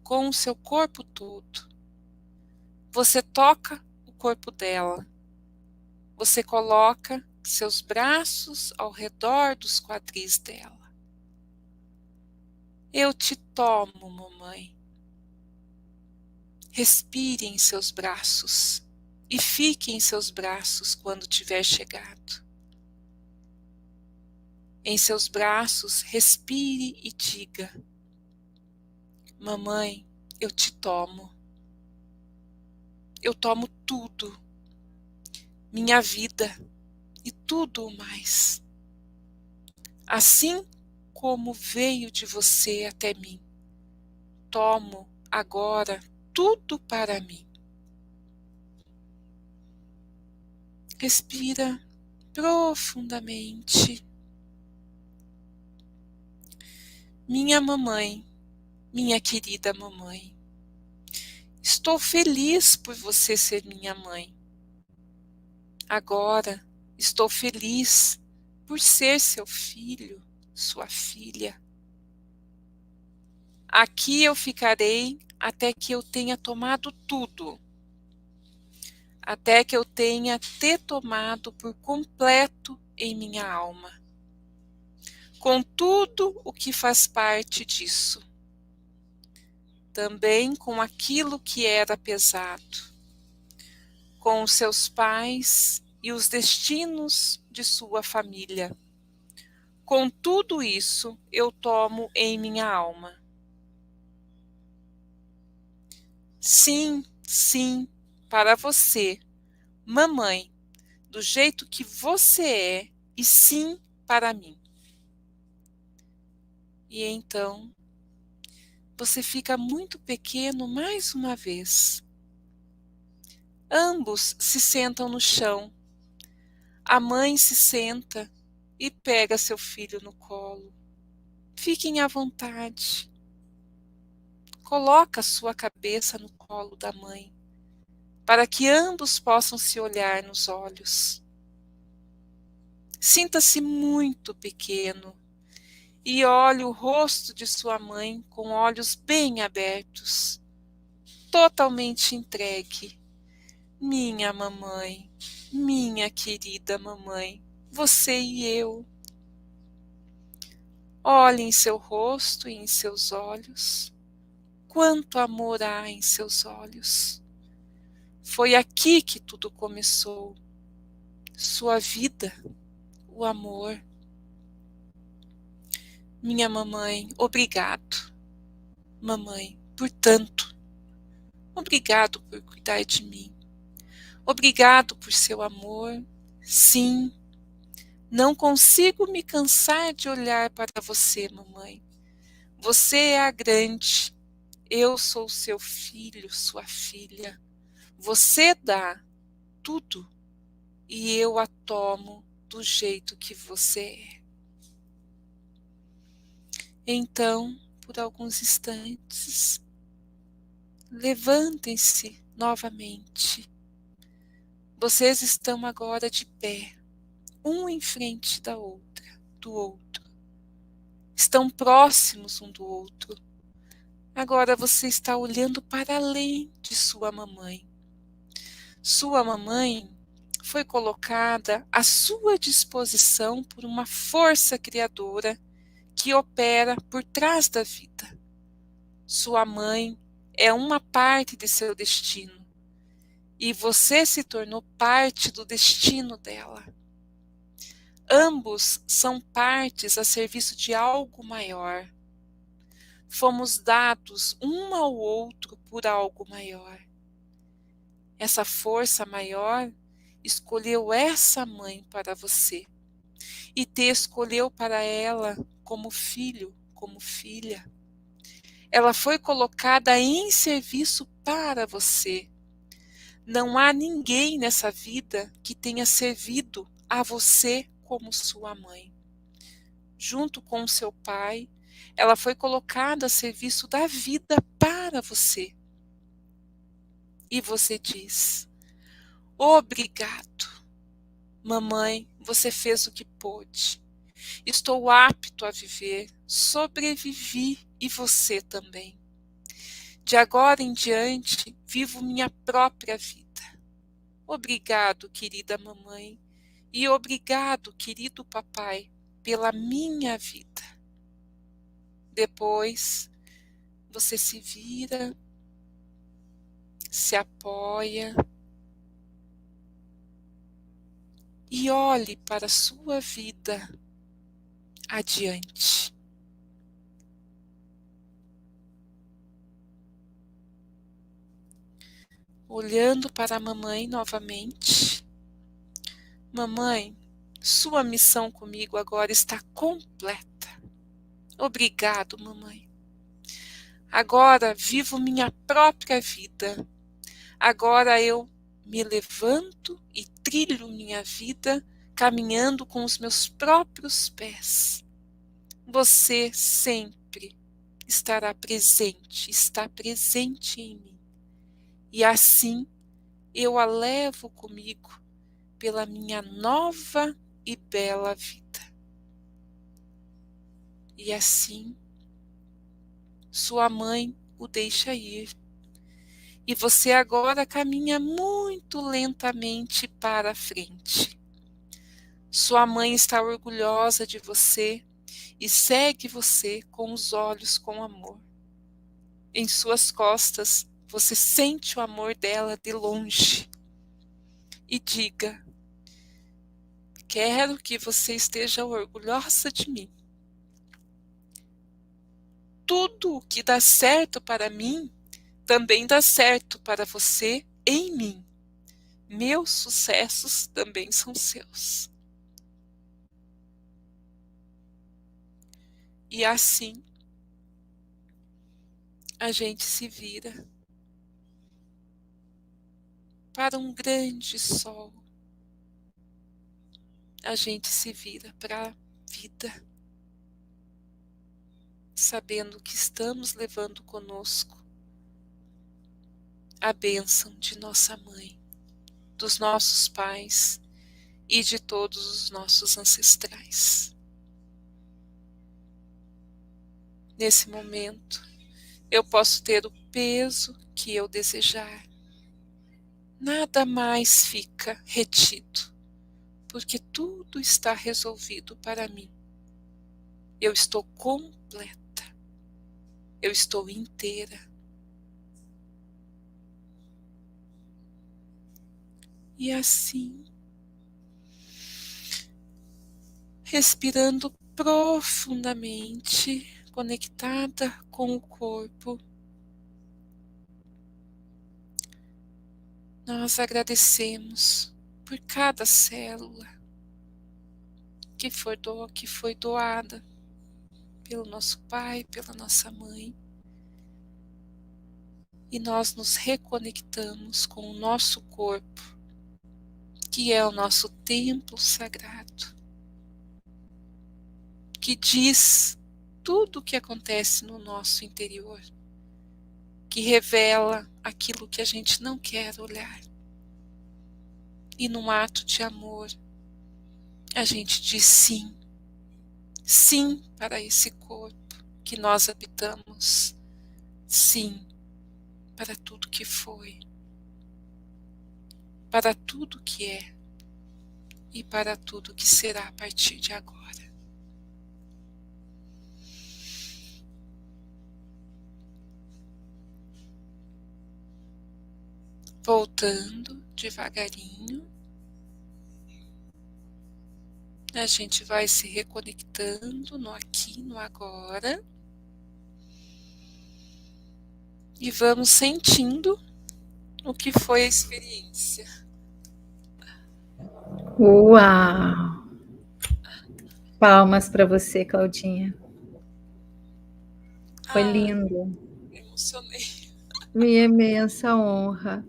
com o seu corpo todo, Você toca o corpo dela. Você coloca seus braços ao redor dos quadris dela. Eu te tomo, mamãe. Respire em seus braços e fique em seus braços quando tiver chegado. Em seus braços, respire e diga: mamãe, eu te tomo. Eu tomo tudo, minha vida e tudo o mais. Assim como veio de você até mim, tomo agora tudo para mim. Respira profundamente. Minha mamãe, minha querida mamãe, estou feliz por você ser minha mãe. Agora estou feliz por ser seu filho, sua filha. Aqui eu ficarei até que eu tenha tomado tudo. Até que eu tenha te tomado por completo em minha alma. Com tudo o que faz parte disso. Também com aquilo que era pesado. Com os seus pais e os destinos de sua família. Com tudo isso eu tomo em minha alma. Sim, sim, para você, mamãe, do jeito que você é, e sim para mim. E então, você fica muito pequeno mais uma vez. Ambos se sentam no chão. A mãe se senta e pega seu filho no colo. Fiquem à vontade. Coloca sua cabeça no colo da mãe, para que ambos possam se olhar nos olhos. Sinta-se muito pequeno e olhe o rosto de sua mãe com olhos bem abertos, totalmente entregue. Minha mamãe, minha querida mamãe, você e eu. Olhe em seu rosto e em seus olhos. Quanto amor há em seus olhos. Foi aqui que tudo começou. Sua vida, o amor. Minha mamãe, obrigado. Mamãe, por tanto. Obrigado por cuidar de mim. Obrigado por seu amor. Sim, não consigo me cansar de olhar para você, mamãe. Você é a grande. Eu sou seu filho, sua filha. Você dá tudo e eu a tomo do jeito que você é. Então, por alguns instantes, levantem-se novamente. Vocês estão agora de pé, um em frente do outro. Estão próximos um do outro. Agora você está olhando para além de sua mamãe. Sua mamãe foi colocada à sua disposição por uma força criadora que opera por trás da vida. Sua mãe é uma parte de seu destino e você se tornou parte do destino dela. Ambos são partes a serviço de algo maior. Fomos dados um ao outro por algo maior. Essa força maior escolheu essa mãe para você e te escolheu para ela como filho, como filha. Ela foi colocada em serviço para você. Não há ninguém nessa vida que tenha servido a você como sua mãe. Junto com seu pai, ela foi colocada a serviço da vida para você. E você diz: obrigado, mamãe, você fez o que pôde. Estou apto a viver, sobrevivi e você também. De agora em diante, vivo minha própria vida. Obrigado, querida mamãe, e obrigado, querido papai, pela minha vida. Depois, você se vira, se apoia e olhe para a sua vida adiante. Olhando para a mamãe novamente. Mamãe, sua missão comigo agora está completa. Obrigado, mamãe. Agora vivo minha própria vida. Agora eu me levanto e trilho minha vida caminhando com os meus próprios pés. Você sempre estará presente, está presente em mim. E assim eu a levo comigo pela minha nova e bela vida. E assim sua mãe o deixa ir. E você agora caminha muito lentamente para a frente. Sua mãe está orgulhosa de você e segue você com os olhos com amor. Em suas costas, você sente o amor dela de longe. E diga: quero que você esteja orgulhosa de mim. Tudo o que dá certo para mim também dá certo para você em mim. Meus sucessos também são seus. E assim, a gente se vira para um grande sol. A gente se vira para a vida, sabendo que estamos levando conosco a bênção de nossa mãe, dos nossos pais e de todos os nossos ancestrais. Nesse momento, eu posso ter o peso que eu desejar. Nada mais fica retido, porque tudo está resolvido para mim. Eu estou completa, eu estou inteira. E assim, respirando profundamente, conectada com o corpo, nós agradecemos por cada célula que foi doada pelo nosso pai, pela nossa mãe. E nós nos reconectamos com o nosso corpo, que é o nosso templo sagrado, que diz tudo o que acontece no nosso interior, que revela aquilo que a gente não quer olhar. E num ato de amor, a gente diz sim, sim para esse corpo que nós habitamos, sim para tudo que foi, para tudo que é e para tudo que será a partir de agora. Voltando devagarinho, a gente vai se reconectando no aqui, no agora, e vamos sentindo o que foi a experiência. Uau! Palmas para você, Claudinha. Foi lindo. Me emocionei. Minha imensa honra.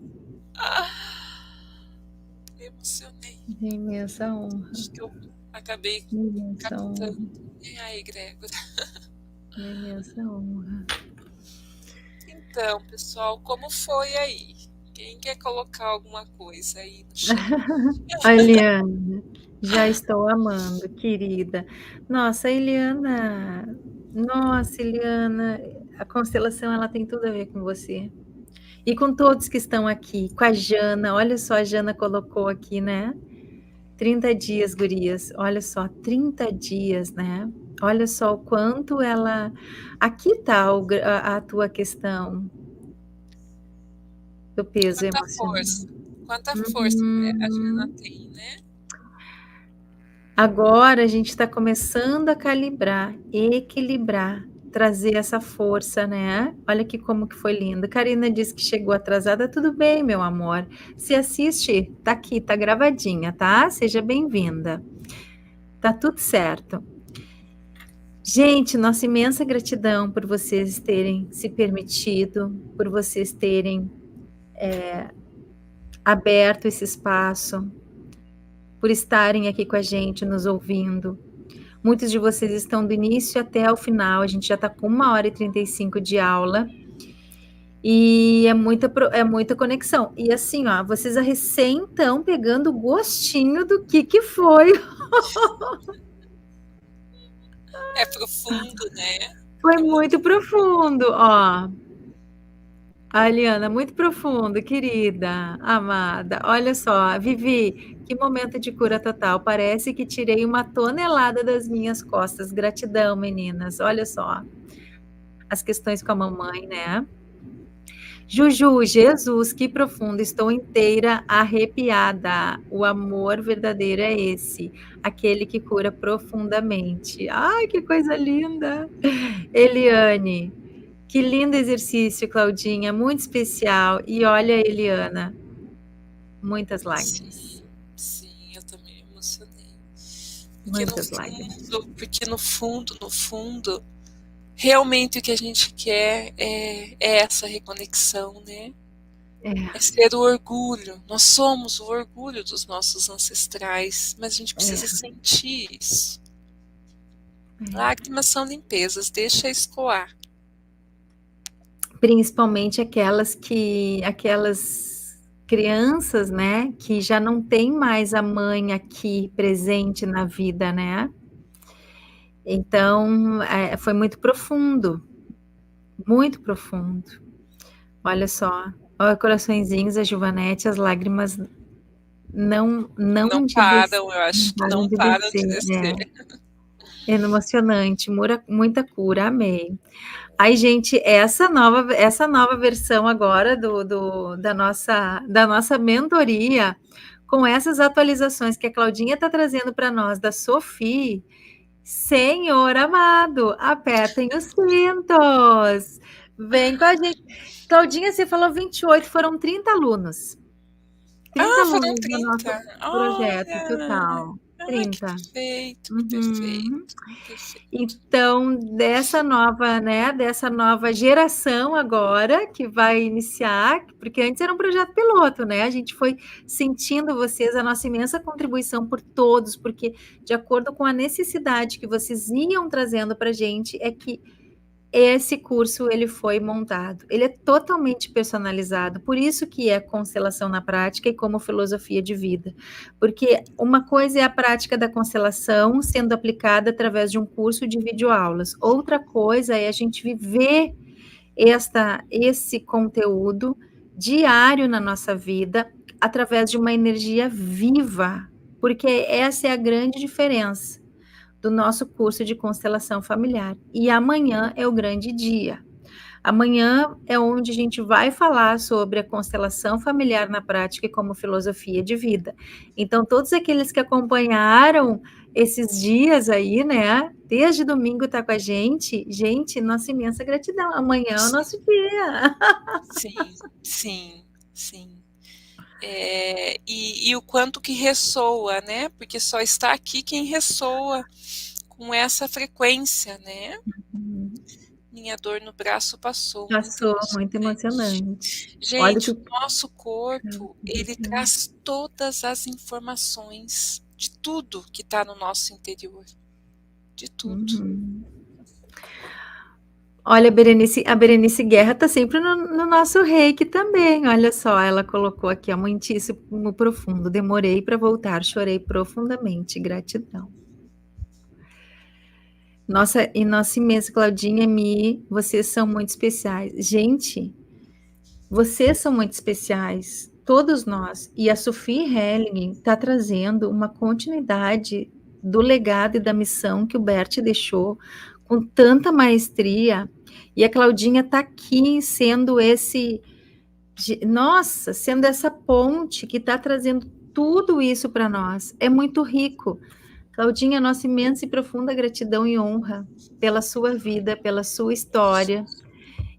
Me emocionei. Minha imensa honra. Acho que eu acabei Imensa captando. honra. E aí, Grégora? Minha imensa honra. Então, pessoal, como foi aí? Quem quer colocar alguma coisa aí no chat? A Eliana, já estou amando, querida. Nossa, Eliana, a constelação, ela tem tudo a ver com você. E com todos que estão aqui, com a Jana, olha só, a Jana colocou aqui, né? 30 dias, gurias, olha só, 30 dias, né? Olha só o quanto ela... Aqui está a tua questão do peso emocional. Quanta força a Jana tem, né? Agora a gente está começando a calibrar, equilibrar, trazer essa força, né? Olha aqui como que foi lindo. Karina disse que chegou atrasada. Tudo bem, meu amor. Se assiste, tá aqui, tá gravadinha, tá? Seja bem-vinda. Tá tudo certo. Gente, nossa imensa gratidão por vocês terem se permitido, por vocês terem aberto esse espaço, por estarem aqui com a gente, nos ouvindo. Muitos de vocês estão do início até o final, a gente já está com 1h35 de aula, e é muita conexão. E assim, ó, vocês recém estão pegando o gostinho do que foi. É profundo, né? Foi muito profundo, ó. A Eliana, muito profundo, querida, amada. Olha só, Vivi, que momento de cura total. Parece que tirei 1 tonelada das minhas costas. Gratidão, meninas. Olha só. As questões com a mamãe, né? Juju, Jesus, que profundo. Estou inteira arrepiada. O amor verdadeiro é esse. Aquele que cura profundamente. Ai, que coisa linda. Eliane. Que lindo exercício, Claudinha, muito especial. E olha, Eliana, muitas lágrimas. Sim, eu também me emocionei. Muitas lágrimas. Porque no fundo, realmente o que a gente quer é essa reconexão, né? É ser o orgulho. Nós somos o orgulho dos nossos ancestrais, mas a gente precisa sentir isso. Lágrimas são limpezas, deixa escoar. Principalmente aquelas crianças, né, que já não tem mais a mãe aqui presente na vida, né? Então, foi muito profundo. Muito profundo. Olha só. Olha, coraçõezinhos, a Giovanete, as lágrimas não param, eu acho que não param de descer. É emocionante, muita cura, amei. Aí, gente, essa nova versão agora da nossa mentoria, com essas atualizações que a Claudinha está trazendo para nós, da Sophie, Senhor amado, apertem os cintos, vem com a gente. Claudinha, você falou 28, foram 30 alunos. 30 alunos do nosso projeto total. 30. Perfeito. Então, dessa nova geração agora, que vai iniciar, porque antes era um projeto piloto, né? A gente foi sentindo vocês, a nossa imensa contribuição por todos, porque de acordo com a necessidade que vocês iam trazendo para a gente, é que esse curso ele foi montado. Ele é totalmente personalizado, por isso que é constelação na prática e como filosofia de vida. Porque uma coisa é a prática da constelação sendo aplicada através de um curso de videoaulas. Outra coisa é a gente viver esse conteúdo diário na nossa vida através de uma energia viva, porque essa é a grande diferença do nosso curso de constelação familiar. E amanhã é o grande dia. Amanhã é onde a gente vai falar sobre a constelação familiar na prática e como filosofia de vida. Então, todos aqueles que acompanharam esses dias aí, né? Desde domingo tá com a gente, nossa imensa gratidão. Amanhã é o nosso dia. Sim. E o quanto que ressoa, né? Porque só está aqui quem ressoa com essa frequência, né? Minha dor no braço passou. Muito emocionante. Gente, o nosso corpo, ele traz todas as informações de tudo que está no nosso interior. De tudo. Olha, a Berenice Guerra está sempre no nosso reiki também. Olha só, ela colocou aqui, muitíssimo profundo. Demorei para voltar, chorei profundamente. Gratidão. Nossa imensa Claudinha, Mi, vocês são muito especiais. Gente, vocês são muito especiais, todos nós. E a Sophie Helling está trazendo uma continuidade do legado e da missão que o Bert deixou com tanta maestria. E a Claudinha está aqui sendo sendo essa ponte que está trazendo tudo isso para nós. É muito rico. Claudinha, nossa imensa e profunda gratidão e honra pela sua vida, pela sua história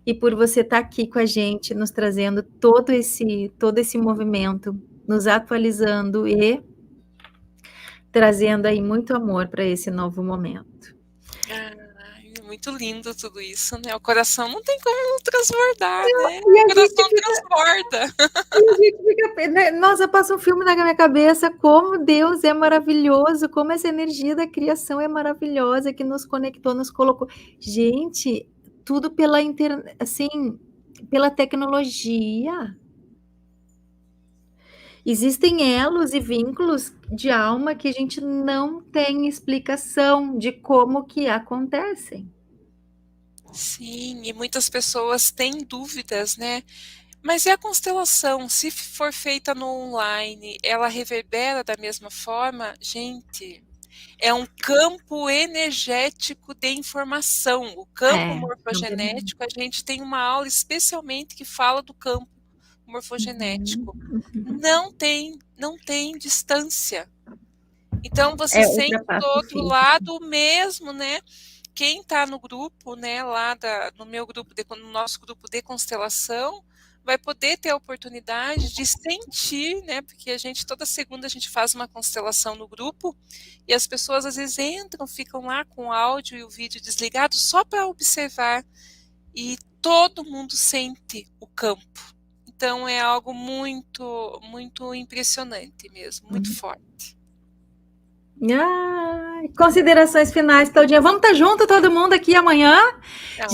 e por você estar aqui com a gente, nos trazendo todo esse movimento, nos atualizando e trazendo aí muito amor para esse novo momento. Muito lindo tudo isso, né? O coração não tem como transbordar, né? O coração transborda. Nossa, passa um filme na minha cabeça, como Deus é maravilhoso, como essa energia da criação é maravilhosa, que nos conectou, nos colocou. Gente, tudo pela tecnologia. Existem elos e vínculos de alma que a gente não tem explicação de como que acontecem. Sim, e muitas pessoas têm dúvidas, né? Mas e a constelação? Se for feita no online, ela reverbera da mesma forma? Gente, é um campo energético de informação. O campo morfogenético, a gente tem uma aula especialmente que fala do campo morfogenético. Não tem distância. Então você sente do outro lado mesmo, né? Quem está no grupo, né, lá no meu grupo, no nosso grupo de constelação, vai poder ter a oportunidade de sentir, né, porque toda segunda a gente faz uma constelação no grupo, e as pessoas às vezes entram, ficam lá com o áudio e o vídeo desligado só para observar, e todo mundo sente o campo. Então é algo muito, muito impressionante mesmo, muito forte. Considerações finais, Claudinha. Vamos estar junto todo mundo aqui amanhã?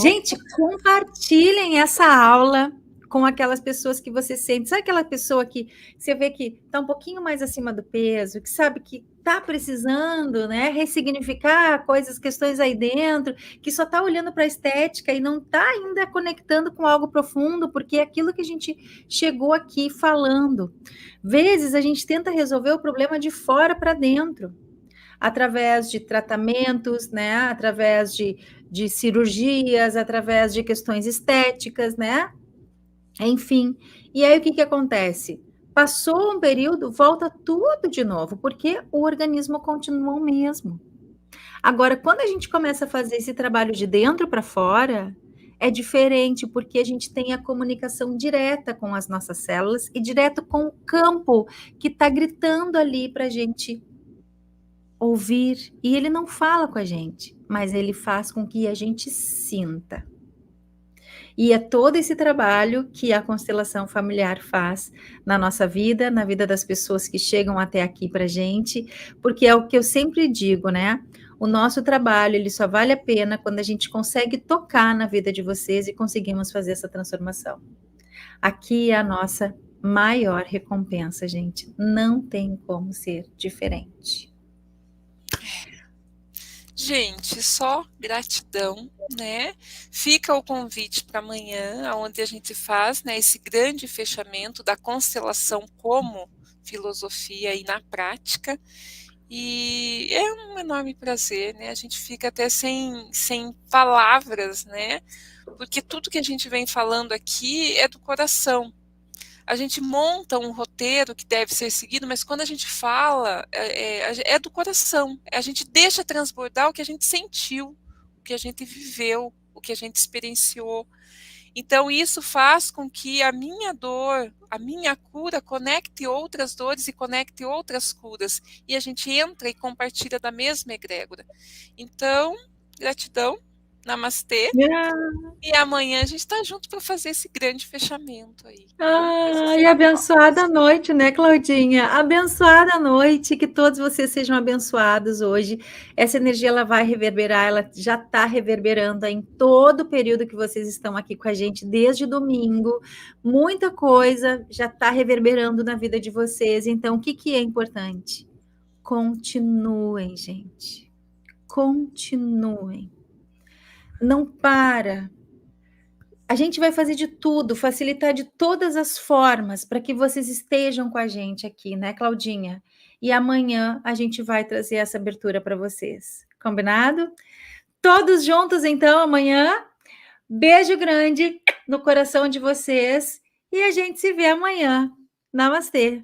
Gente, compartilhem essa aula com aquelas pessoas que você sente. Sabe aquela pessoa que você vê que está um pouquinho mais acima do peso, que sabe que está precisando, né, ressignificar questões aí dentro, que só está olhando para a estética e não está ainda conectando com algo profundo, porque é aquilo que a gente chegou aqui falando. Vezes a gente tenta resolver o problema de fora para dentro, através de tratamentos, né, através de cirurgias, através de questões estéticas, né, enfim. E aí o que acontece? Passou um período, volta tudo de novo, porque o organismo continua o mesmo. Agora, quando a gente começa a fazer esse trabalho de dentro para fora, é diferente, porque a gente tem a comunicação direta com as nossas células e direto com o campo que está gritando ali para a gente ouvir, e ele não fala com a gente, mas ele faz com que a gente sinta. E é todo esse trabalho que a constelação familiar faz na nossa vida, na vida das pessoas que chegam até aqui para a gente, porque é o que eu sempre digo, né? O nosso trabalho, ele só vale a pena quando a gente consegue tocar na vida de vocês e conseguimos fazer essa transformação. Aqui é a nossa maior recompensa, gente. Não tem como ser diferente. Gente, só gratidão, né? Fica o convite para amanhã, onde a gente faz, né, esse grande fechamento da constelação como filosofia e na prática. E é um enorme prazer, né? A gente fica até sem palavras, né? Porque tudo que a gente vem falando aqui é do coração. A gente monta um roteiro que deve ser seguido, mas quando a gente fala, é do coração. A gente deixa transbordar o que a gente sentiu, o que a gente viveu, o que a gente experienciou. Então, isso faz com que a minha dor, a minha cura, conecte outras dores e conecte outras curas. E a gente entra e compartilha da mesma egrégora. Então, gratidão. Namastê. E amanhã a gente está junto para fazer esse grande fechamento aí. E abençoada noite, né, Claudinha? Abençoada noite, que todos vocês sejam abençoados hoje. Essa energia, ela vai reverberar, ela já está reverberando em todo o período que vocês estão aqui com a gente, desde domingo. Muita coisa já está reverberando na vida de vocês. Então, o que é importante? Continuem, gente. continuem. Não para. A gente vai fazer de tudo, facilitar de todas as formas para que vocês estejam com a gente aqui, né, Claudinha? E amanhã a gente vai trazer essa abertura para vocês. Combinado? Todos juntos, então, amanhã. Beijo grande no coração de vocês e a gente se vê amanhã. Namastê!